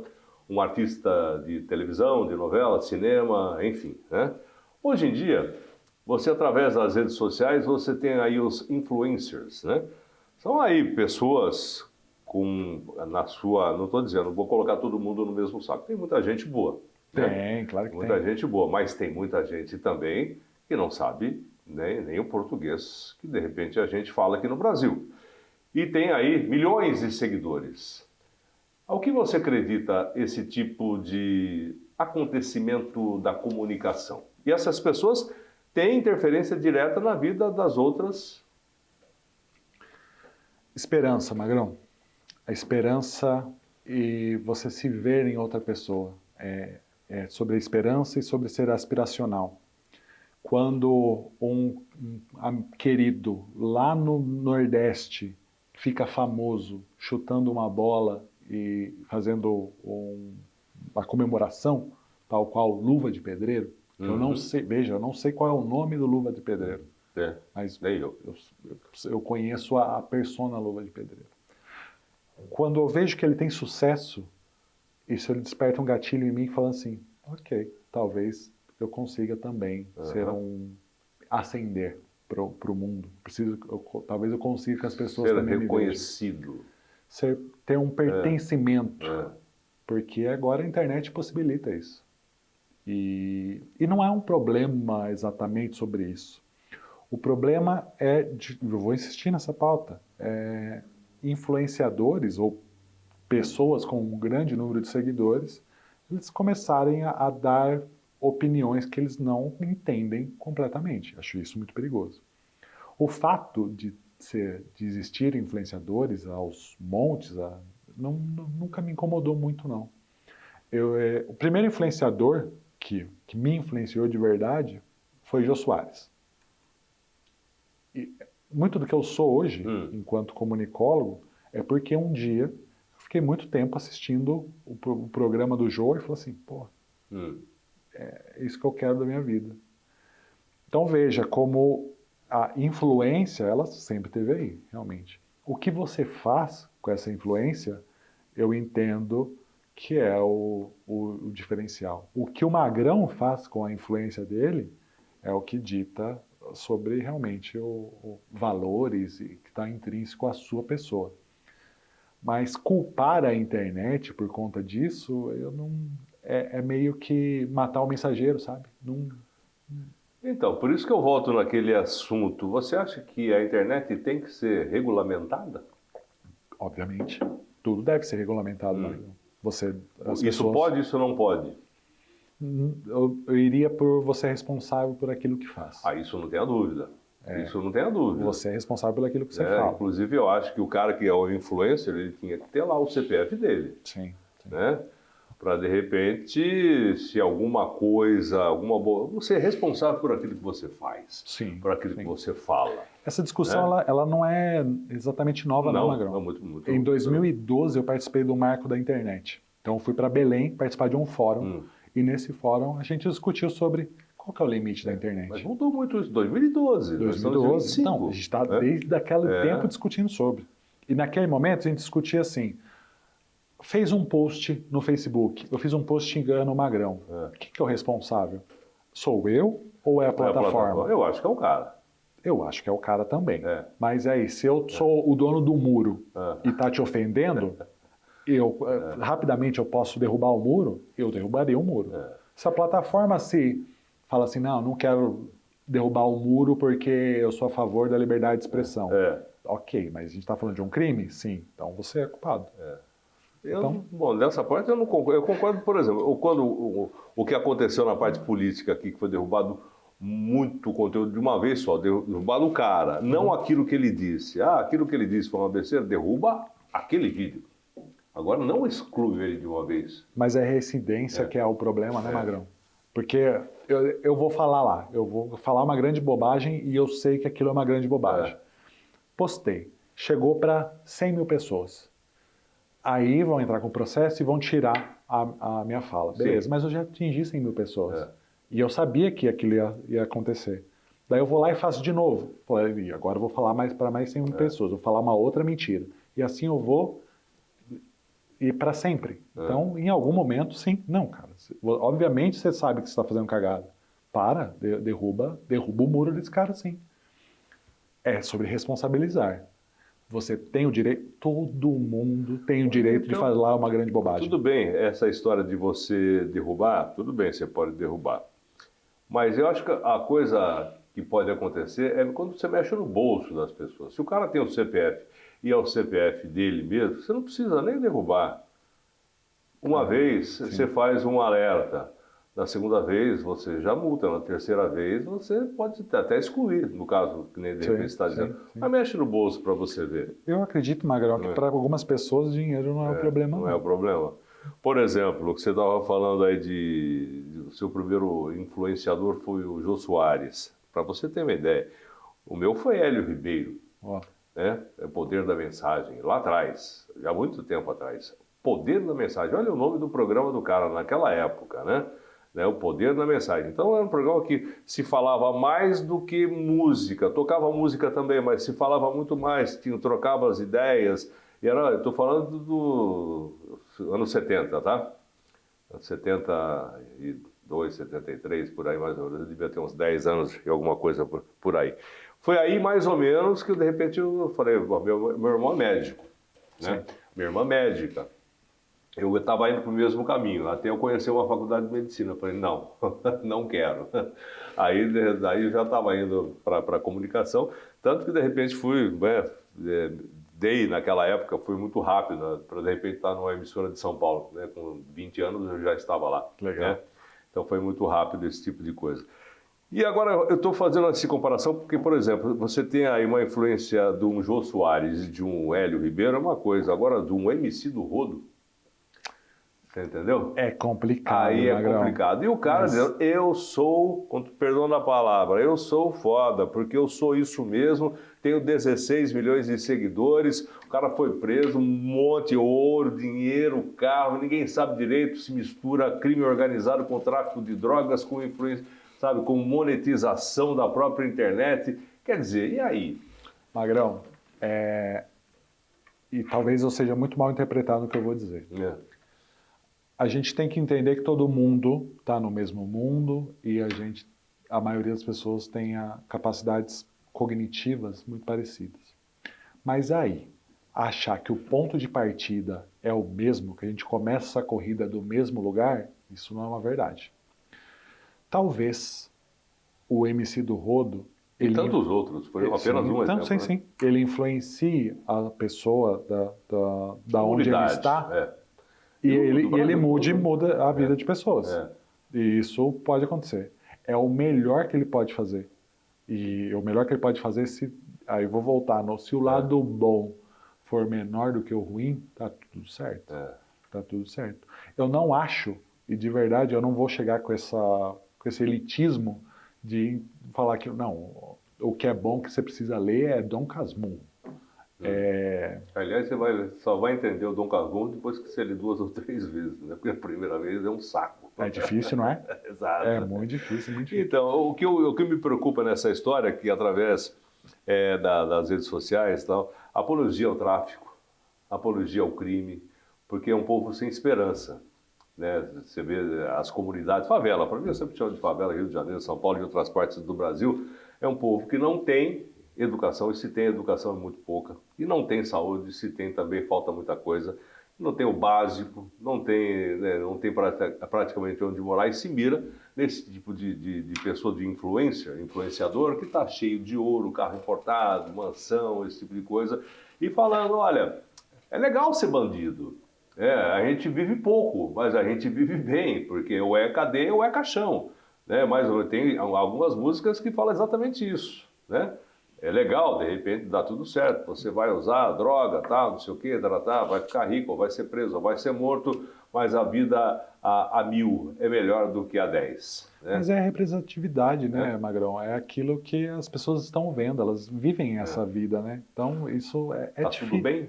um artista de televisão, de novela, de cinema, enfim, né? Hoje em dia, você, através das redes sociais, você tem aí os influencers, né? São aí pessoas não estou dizendo, vou colocar todo mundo no mesmo saco. Tem muita gente boa. Tem, né? claro que muita tem. Muita gente boa, mas tem muita gente também que não sabe nem o português que, de repente, a gente fala aqui no Brasil. E tem aí milhões de seguidores. Ao que você acredita esse tipo de acontecimento da comunicação? E essas pessoas têm interferência direta na vida das outras. Esperança, Magrão. A esperança e você se ver em outra pessoa. É sobre a esperança e sobre ser aspiracional. Quando um querido lá no Nordeste fica famoso chutando uma bola e fazendo uma comemoração, tal qual Luva de Pedreiro, eu não sei, veja, eu não sei qual é o nome do Luva de Pedreiro, mas eu conheço a persona Luva de Pedreiro. Quando eu vejo que ele tem sucesso, isso ele desperta um gatilho em mim falando assim, ok, talvez eu consiga também ascender para o mundo. Talvez eu consiga que as pessoas também me reconhecido. Ter um pertencimento. Porque agora a internet possibilita isso. E não é um problema exatamente sobre isso. O problema eu vou insistir nessa pauta, influenciadores ou pessoas com um grande número de seguidores, eles começarem a dar opiniões que eles não entendem completamente. Acho isso muito perigoso. O fato de existir influenciadores aos montes nunca me incomodou muito, não. O primeiro influenciador que me influenciou de verdade foi Jô Soares. E muito do que eu sou hoje, enquanto comunicólogo, é porque um dia eu fiquei muito tempo assistindo o programa do Jô e falei assim, é isso que eu quero da minha vida. Então veja como a influência, ela sempre teve aí, realmente. O que você faz com essa influência, eu entendo que é o diferencial. O que o Magrão faz com a influência dele é o que dita sobre realmente os valores e que está intrínseco à sua pessoa. Mas culpar a internet por conta disso, eu não é meio que matar o mensageiro, sabe? Não. Então, por isso que eu volto naquele assunto. Você acha que a internet tem que ser regulamentada? Obviamente. Tudo deve ser regulamentado, Magrão. Isso pode, isso não pode? Eu iria por você é responsável por aquilo que faz. Isso não tem a dúvida. Isso não tem a dúvida. Você é responsável por aquilo que você fala. Inclusive, eu acho que o cara que é o influencer, ele tinha que ter lá o CPF dele. Sim. Né? Para, de repente, se alguma coisa, você é responsável por aquilo que você faz. Sim. Por aquilo que você fala. Essa discussão, ela não é exatamente nova, não, Magrão. Não, muito. Em 2012, eu participei do Marco da Internet. Então, eu fui para Belém participar de um fórum. E nesse fórum, a gente discutiu sobre qual que é o limite da internet. Mas mudou muito isso. 2012. 2012. Então, a gente está desde aquele tempo discutindo sobre. E naquele momento, a gente discutia assim, fez um post no Facebook, eu fiz um post xingando o Magrão. Quem que é o responsável? Sou eu ou é a plataforma? Eu acho que é o cara. Eu acho que é o cara também. Mas aí, se eu sou o dono do muro e está te ofendendo, rapidamente eu posso derrubar o muro, eu derrubaria o muro. Se a plataforma fala assim, não quero derrubar o muro porque eu sou a favor da liberdade de expressão. Ok, mas a gente está falando de um crime? Sim, então você é culpado. Bom, dessa parte eu não concordo. Eu concordo, por exemplo, quando o que aconteceu na parte política aqui, que foi derrubado muito conteúdo de uma vez só, derrubado o cara, não aquilo que ele disse. Aquilo que ele disse foi uma besteira, derruba aquele vídeo. Agora não exclui ele de uma vez. Mas é a reincidência que é o problema, né, Magrão? Porque eu vou falar lá, eu vou falar uma grande bobagem e eu sei que aquilo é uma grande bobagem. Postei, chegou para 100 mil pessoas. Aí vão entrar com o processo e vão tirar a minha fala. Beleza, mas eu já atingi 100 mil pessoas. E eu sabia que aquilo ia acontecer. Daí eu vou lá e faço de novo. Falei, agora eu vou falar para mais 100 mil pessoas, vou falar uma outra mentira. E assim eu vou ir para sempre. Então, em algum momento, sim. Não, cara. Obviamente você sabe que você está fazendo cagada. Para, derruba o muro desse cara, sim. É sobre responsabilizar. Você tem o direito, todo mundo tem o direito de falar uma grande bobagem. Tudo bem, essa história de você derrubar, tudo bem, você pode derrubar. Mas eu acho que a coisa que pode acontecer é quando você mexe no bolso das pessoas. Se o cara tem o CPF e é o CPF dele mesmo, você não precisa nem derrubar. Uma vez você faz um alerta, na segunda vez você já multa, na terceira vez você pode até excluir, no caso que nem de repente você está dizendo. Mas mexe no bolso para você ver. Eu acredito, Magrão, que para algumas pessoas dinheiro não é o problema. Não é o problema. Por exemplo, o que você estava falando aí o seu primeiro influenciador foi o Jô Soares. Para você ter uma ideia, o meu foi Hélio Ribeiro. Né? É o Poder da Mensagem, lá atrás, já há muito tempo atrás. Poder da Mensagem, olha o nome do programa do cara naquela época, né? O Poder da Mensagem. Então era um programa que se falava mais do que música, tocava música também, mas se falava muito mais, trocava as ideias. E eu estou falando do anos 70, tá? 72, 73, por aí mais ou menos. Eu devia ter uns 10 anos e alguma coisa por aí. Foi aí mais ou menos que de repente eu falei, meu irmão é médico, né? Minha irmã é médica. Eu estava indo para o mesmo caminho, até eu conhecer uma faculdade de medicina. Eu falei, não, não quero. Aí daí eu já estava indo para a comunicação, tanto que de repente fui, naquela época, fui muito rápido, para de repente estar numa emissora de São Paulo, né? Com 20 anos eu já estava lá. Legal. Né? Então foi muito rápido esse tipo de coisa. E agora eu estou fazendo essa comparação porque, por exemplo, você tem aí uma influência de um Jô Soares e de um Hélio Ribeiro, é uma coisa. Agora, de um MC do Rodo, você entendeu? É complicado, aí é complicado. E o cara dizendo, eu sou, com perdão da palavra, eu sou foda, porque eu sou isso mesmo, tenho 16 milhões de seguidores, o cara foi preso, um monte de ouro, dinheiro, carro, ninguém sabe direito, se mistura crime organizado com tráfico de drogas, com influência, sabe, com monetização da própria internet. Quer dizer, e aí? Magrão, e talvez eu seja muito mal interpretado no que eu vou dizer. A gente tem que entender que todo mundo está no mesmo mundo e a maioria das pessoas tem capacidades cognitivas muito parecidas. Mas aí, achar que o ponto de partida é o mesmo, que a gente começa a corrida do mesmo lugar, isso não é uma verdade. Talvez o MC do Rodo... E tantos outros, foi apenas um exemplo. Sim. Ele influencie a pessoa da onde ele está... E ele muda a vida de pessoas. E isso pode acontecer. É o melhor que ele pode fazer. E o melhor que ele pode fazer, aí eu vou voltar, se o lado bom for menor do que o ruim, tá tudo certo. Tá tudo certo. Eu não acho, e de verdade eu não vou chegar com esse elitismo de falar que, não, o que é bom que você precisa ler é Dom Casmurro. Aliás, você só vai entender o Dom Casmurro depois que você lê 2 ou 3 vezes, né? Porque a primeira vez é um saco. É difícil, não é? Exato. É muito difícil, muito difícil. Então, o que me preocupa nessa história é que através das redes sociais, tal, apologia ao tráfico, apologia ao crime, porque é um povo sem esperança. Né? Você vê as comunidades, favela, para mim eu sempre chamo de favela, Rio de Janeiro, São Paulo e outras partes do Brasil, é um povo que não tem educação, e se tem educação é muito pouca, e não tem saúde, se tem também falta muita coisa, não tem o básico, não tem, né, não tem praticamente onde morar e se mira nesse tipo de pessoa, de influenciador, que está cheio de ouro, carro importado, mansão, esse tipo de coisa, e falando, olha, é legal ser bandido, a gente vive pouco, mas a gente vive bem, porque ou é cadeia ou é caixão, né? Mas tem algumas músicas que falam exatamente isso, né? É legal, de repente dá tudo certo, você vai usar droga, tal, não sei o quê, vai ficar rico, ou vai ser preso, ou vai ser morto, mas a vida a 1000 é melhor do que a 10. Né? Mas é a representatividade, né, Magrão? É aquilo que as pessoas estão vendo, elas vivem essa vida, né? Então isso é tá difícil. Tudo bem?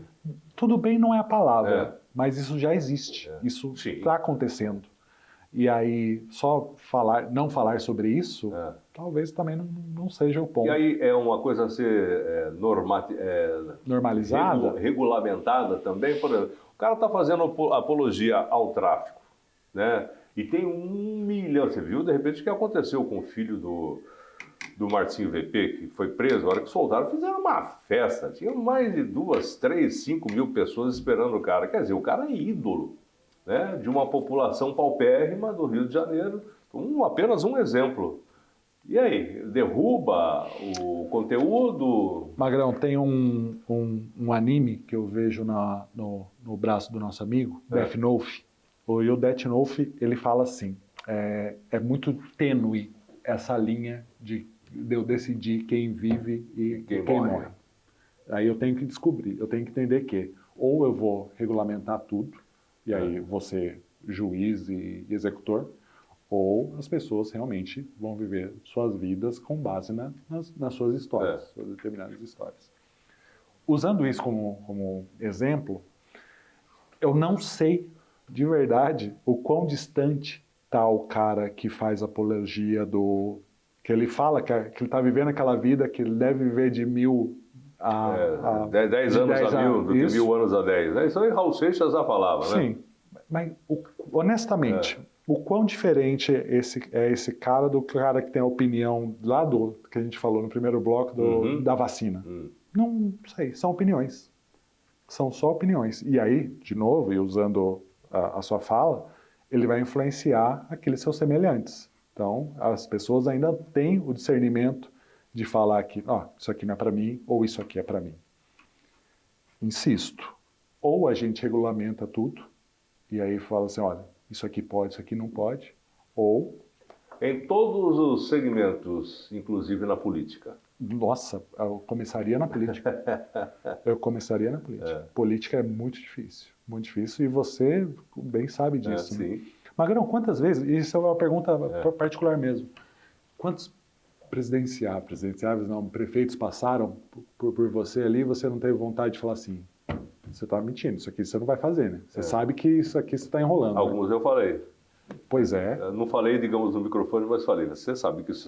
Tudo bem não é a palavra, mas isso já existe, isso está acontecendo. E aí, só não falar sobre isso, talvez também não seja o ponto. E aí é uma coisa a ser normalizada? Regulamentada também. Por exemplo, o cara está fazendo apologia ao tráfico, né? E tem 1 milhão, você viu de repente o que aconteceu com o filho do Marcinho VP, que foi preso, a hora que soltaram, fizeram uma festa. Tinha mais de 2, 3, 5 mil pessoas esperando o cara. Quer dizer, o cara é ídolo, né, de uma população paupérrima do Rio de Janeiro. Apenas um exemplo. E aí, derruba o conteúdo? Magrão, tem um anime que eu vejo no braço do nosso amigo, Death Note. E o Death Note, ele fala assim, é muito tênue essa linha de eu decidir quem vive e quem morre. Aí eu tenho que descobrir, eu tenho que entender que ou eu vou regulamentar tudo, e aí você juiz e executor, ou as pessoas realmente vão viver suas vidas com base nas suas histórias, suas determinadas histórias. Usando isso como exemplo, eu não sei de verdade o quão distante está o cara que faz apologia que ele fala que ele está vivendo aquela vida que ele deve viver de 1000 a 10 anos a 1000, do que 1000 anos a 10. Isso aí Raul Seixas já falava, né? Sim, mas honestamente, o quão diferente é esse cara do cara que tem a opinião lá que a gente falou no primeiro bloco da vacina? Não sei, são opiniões. São só opiniões. E aí, de novo, e usando a sua fala, ele vai influenciar aqueles seus semelhantes. Então, as pessoas ainda têm o discernimento de falar que isso aqui não é para mim, ou isso aqui é para mim. Insisto, ou a gente regulamenta tudo, e aí fala assim, olha, isso aqui pode, isso aqui não pode, ou... Em todos os segmentos, inclusive na política. Nossa, eu começaria na política. Política é muito difícil, e você bem sabe disso. Sim. Né? Magrão, quantas vezes, isso é uma pergunta particular mesmo, quantos prefeitos passaram por você ali, você não teve vontade de falar assim, você está mentindo, isso aqui você não vai fazer, né? Você sabe que isso aqui você está enrolando. Alguns eu falei. Pois é. Eu não falei, digamos, no microfone, mas falei, você sabe que isso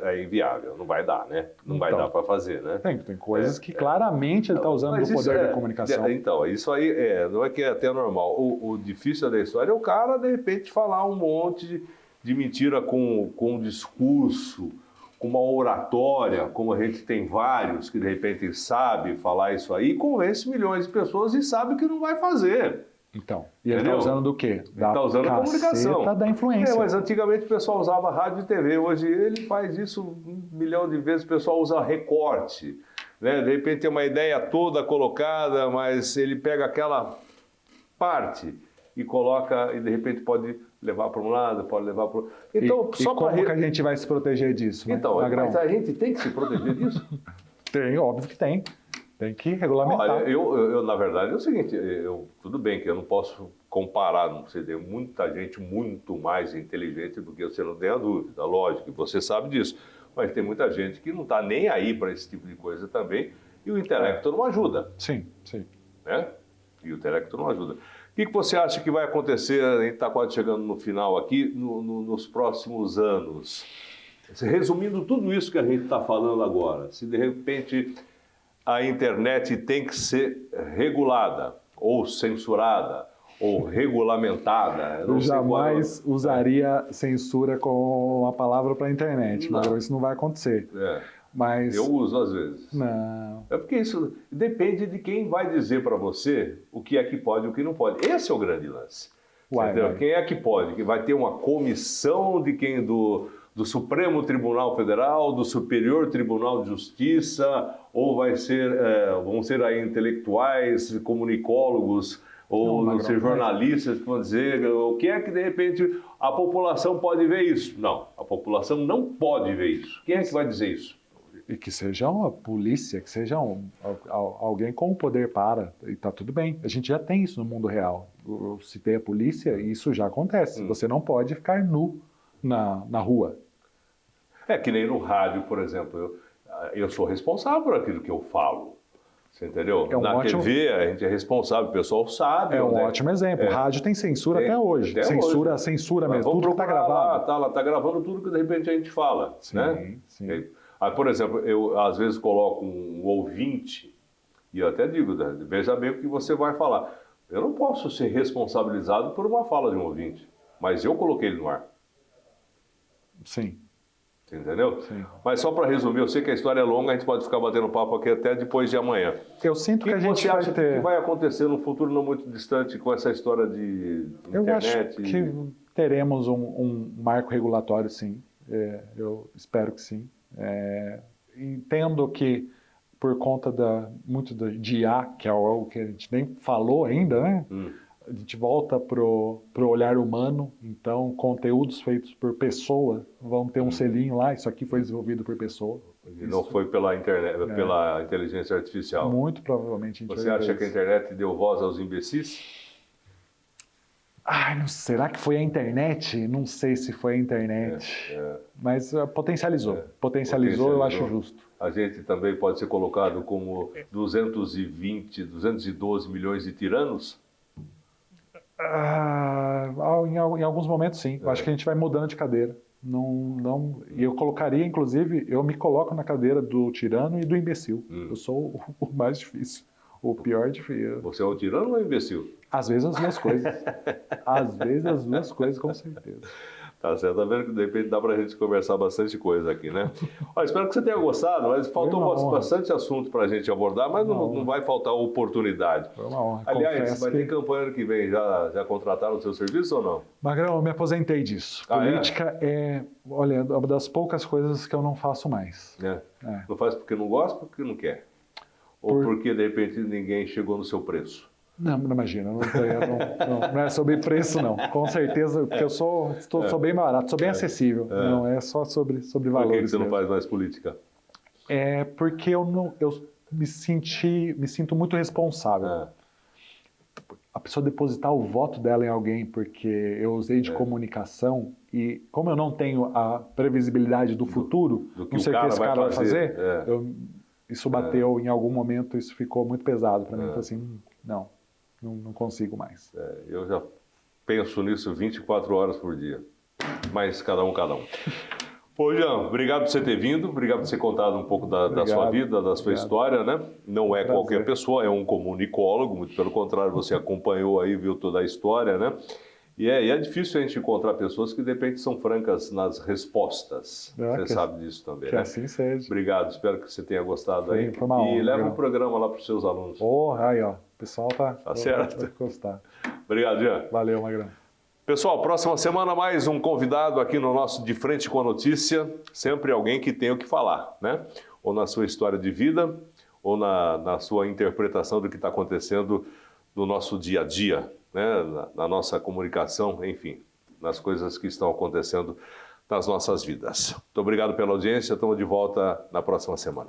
é inviável, não vai dar, né? Não vai dar para fazer, né? Tem coisas que claramente ele está usando do poder da comunicação. Então, isso aí não é que é até normal. O difícil da história é o cara, de repente, falar um monte de mentira com um discurso, com uma oratória, como a gente tem vários que, de repente, sabe falar isso aí, convence milhões de pessoas e sabe que não vai fazer. Então, e ele está usando do quê? Está usando a comunicação. Da influência. Mas antigamente o pessoal usava rádio e TV. Hoje ele faz isso 1 milhão de vezes. O pessoal usa recorte. Né? De repente tem uma ideia toda colocada, mas ele pega aquela parte e coloca e de repente pode levar para um lado, pode levar para o outro. Então, só como que a gente vai se proteger disso? Então, né? Mas a gente tem que se proteger disso? Tem, óbvio que tem. Tem que regulamentar. Olha, eu na verdade, é o seguinte, tudo bem que eu não posso comparar, não sei, tem muita gente muito mais inteligente do que você, não tem a dúvida, lógico, você sabe disso. Mas tem muita gente que não está nem aí para esse tipo de coisa também, e o intelecto não ajuda. Sim. Né? E o intelecto não ajuda. O que você acha que vai acontecer, a gente está quase chegando no final aqui, nos próximos anos? Resumindo tudo isso que a gente está falando agora, se de repente a internet tem que ser regulada, ou censurada, ou regulamentada. Eu jamais usaria censura como uma palavra para a internet, mas isso não vai acontecer. Mas... Eu uso às vezes. Não. É porque isso depende de quem vai dizer para você o que é que pode e o que não pode. Esse é o grande lance. Quem é que pode? Que vai ter uma comissão de quem do Supremo Tribunal Federal, do Superior Tribunal de Justiça, ou vão ser aí intelectuais, comunicólogos, ou vão ser jornalistas que vão dizer o que é que de repente a população pode ver isso? Não, a população não pode ver isso. Quem é que vai dizer isso? E que seja uma polícia, que seja alguém com o poder para, e está tudo bem. A gente já tem isso no mundo real. Eu citei a polícia e isso já acontece. Você não pode ficar nu na rua. É que nem no rádio, por exemplo. Eu sou responsável por aquilo que eu falo. Você entendeu? Na TV a gente é responsável, o pessoal sabe. É um ótimo exemplo. Rádio tem censura até hoje. Censura mesmo, tudo que está gravado. Ela está gravando tudo que de repente a gente fala. Sim, né? sim. Por exemplo, eu às vezes coloco um ouvinte e eu até digo, veja bem o que você vai falar. Eu não posso ser responsabilizado por uma fala de um ouvinte, mas eu coloquei ele no ar. Sim. Você entendeu? Sim. Mas só para resumir, eu sei que a história é longa, a gente pode ficar batendo papo aqui até depois de amanhã. Eu sinto que a gente você vai acha ter... que vai acontecer no futuro não muito distante com essa história de internet? Eu acho que teremos um marco regulatório, sim. Eu espero que sim. Entendo que por conta de IA, que é algo que a gente nem falou ainda, né? A gente volta pro olhar humano, então conteúdos feitos por pessoa vão ter um selinho lá, isso aqui foi desenvolvido por pessoa. E não foi pela internet, pela inteligência artificial. Muito provavelmente. Você acha que a internet deu voz aos imbecis? Será que foi a internet? Não sei se foi a internet. Mas potencializou. Potencializou, eu acho justo. A gente também pode ser colocado como 212 milhões de tiranos? Em alguns momentos, sim. Eu acho que a gente vai mudando de cadeira. E eu colocaria, inclusive, eu me coloco na cadeira do tirano e do imbecil. Eu sou o mais difícil. O pior difícil. Você é o tirano ou o imbecil? Às vezes as duas coisas. Às vezes as duas coisas, com certeza. Tá certo, tá vendo que de repente dá pra gente conversar bastante coisa aqui, né? Espero que você tenha gostado, mas faltou bastante assunto pra gente abordar, mas não vai faltar oportunidade. Foi uma honra. Aliás, vai ter campanha ano que vem, já contrataram o seu serviço ou não? Magrão, eu me aposentei disso. Política é, olha, uma das poucas coisas que eu não faço mais. Não faz porque não gosta ou porque não quer? Ou porque de repente ninguém chegou no seu preço? Não imagina, não é sobre preço, não. Com certeza, porque eu sou bem barato, sou bem acessível. Não é só sobre valores. Por que você não faz mais política? É porque eu me sinto muito responsável. A pessoa depositar o voto dela em alguém porque eu usei de comunicação e como eu não tenho a previsibilidade do futuro, do que não sei o que esse cara vai fazer, isso bateu em algum momento, isso ficou muito pesado para mim. Eu falei assim, não consigo mais. Eu já penso nisso 24 horas por dia. Mas cada um. Pô, Jean, obrigado por você ter vindo, obrigado por você contado um pouco da sua vida, da sua história, né? Não é qualquer pessoa, é um comunicólogo, muito pelo contrário, você acompanhou aí, viu toda a história, né? E é difícil a gente encontrar pessoas que, de repente, são francas nas respostas. Você sabe disso também, que né? assim seja. Obrigado, espero que você tenha gostado aí. Foi uma honra, leva o programa lá para os seus alunos. Aí, ó. O pessoal tá certo. Vai gostar. Obrigado, Jean. Valeu, Magrão. Pessoal, próxima semana mais um convidado aqui no nosso De Frente com a Notícia. Sempre alguém que tem o que falar, né? Ou na sua história de vida, ou na sua interpretação do que está acontecendo no nosso dia a dia, né? Na nossa comunicação, enfim, nas coisas que estão acontecendo nas nossas vidas. Muito obrigado pela audiência, estamos de volta na próxima semana.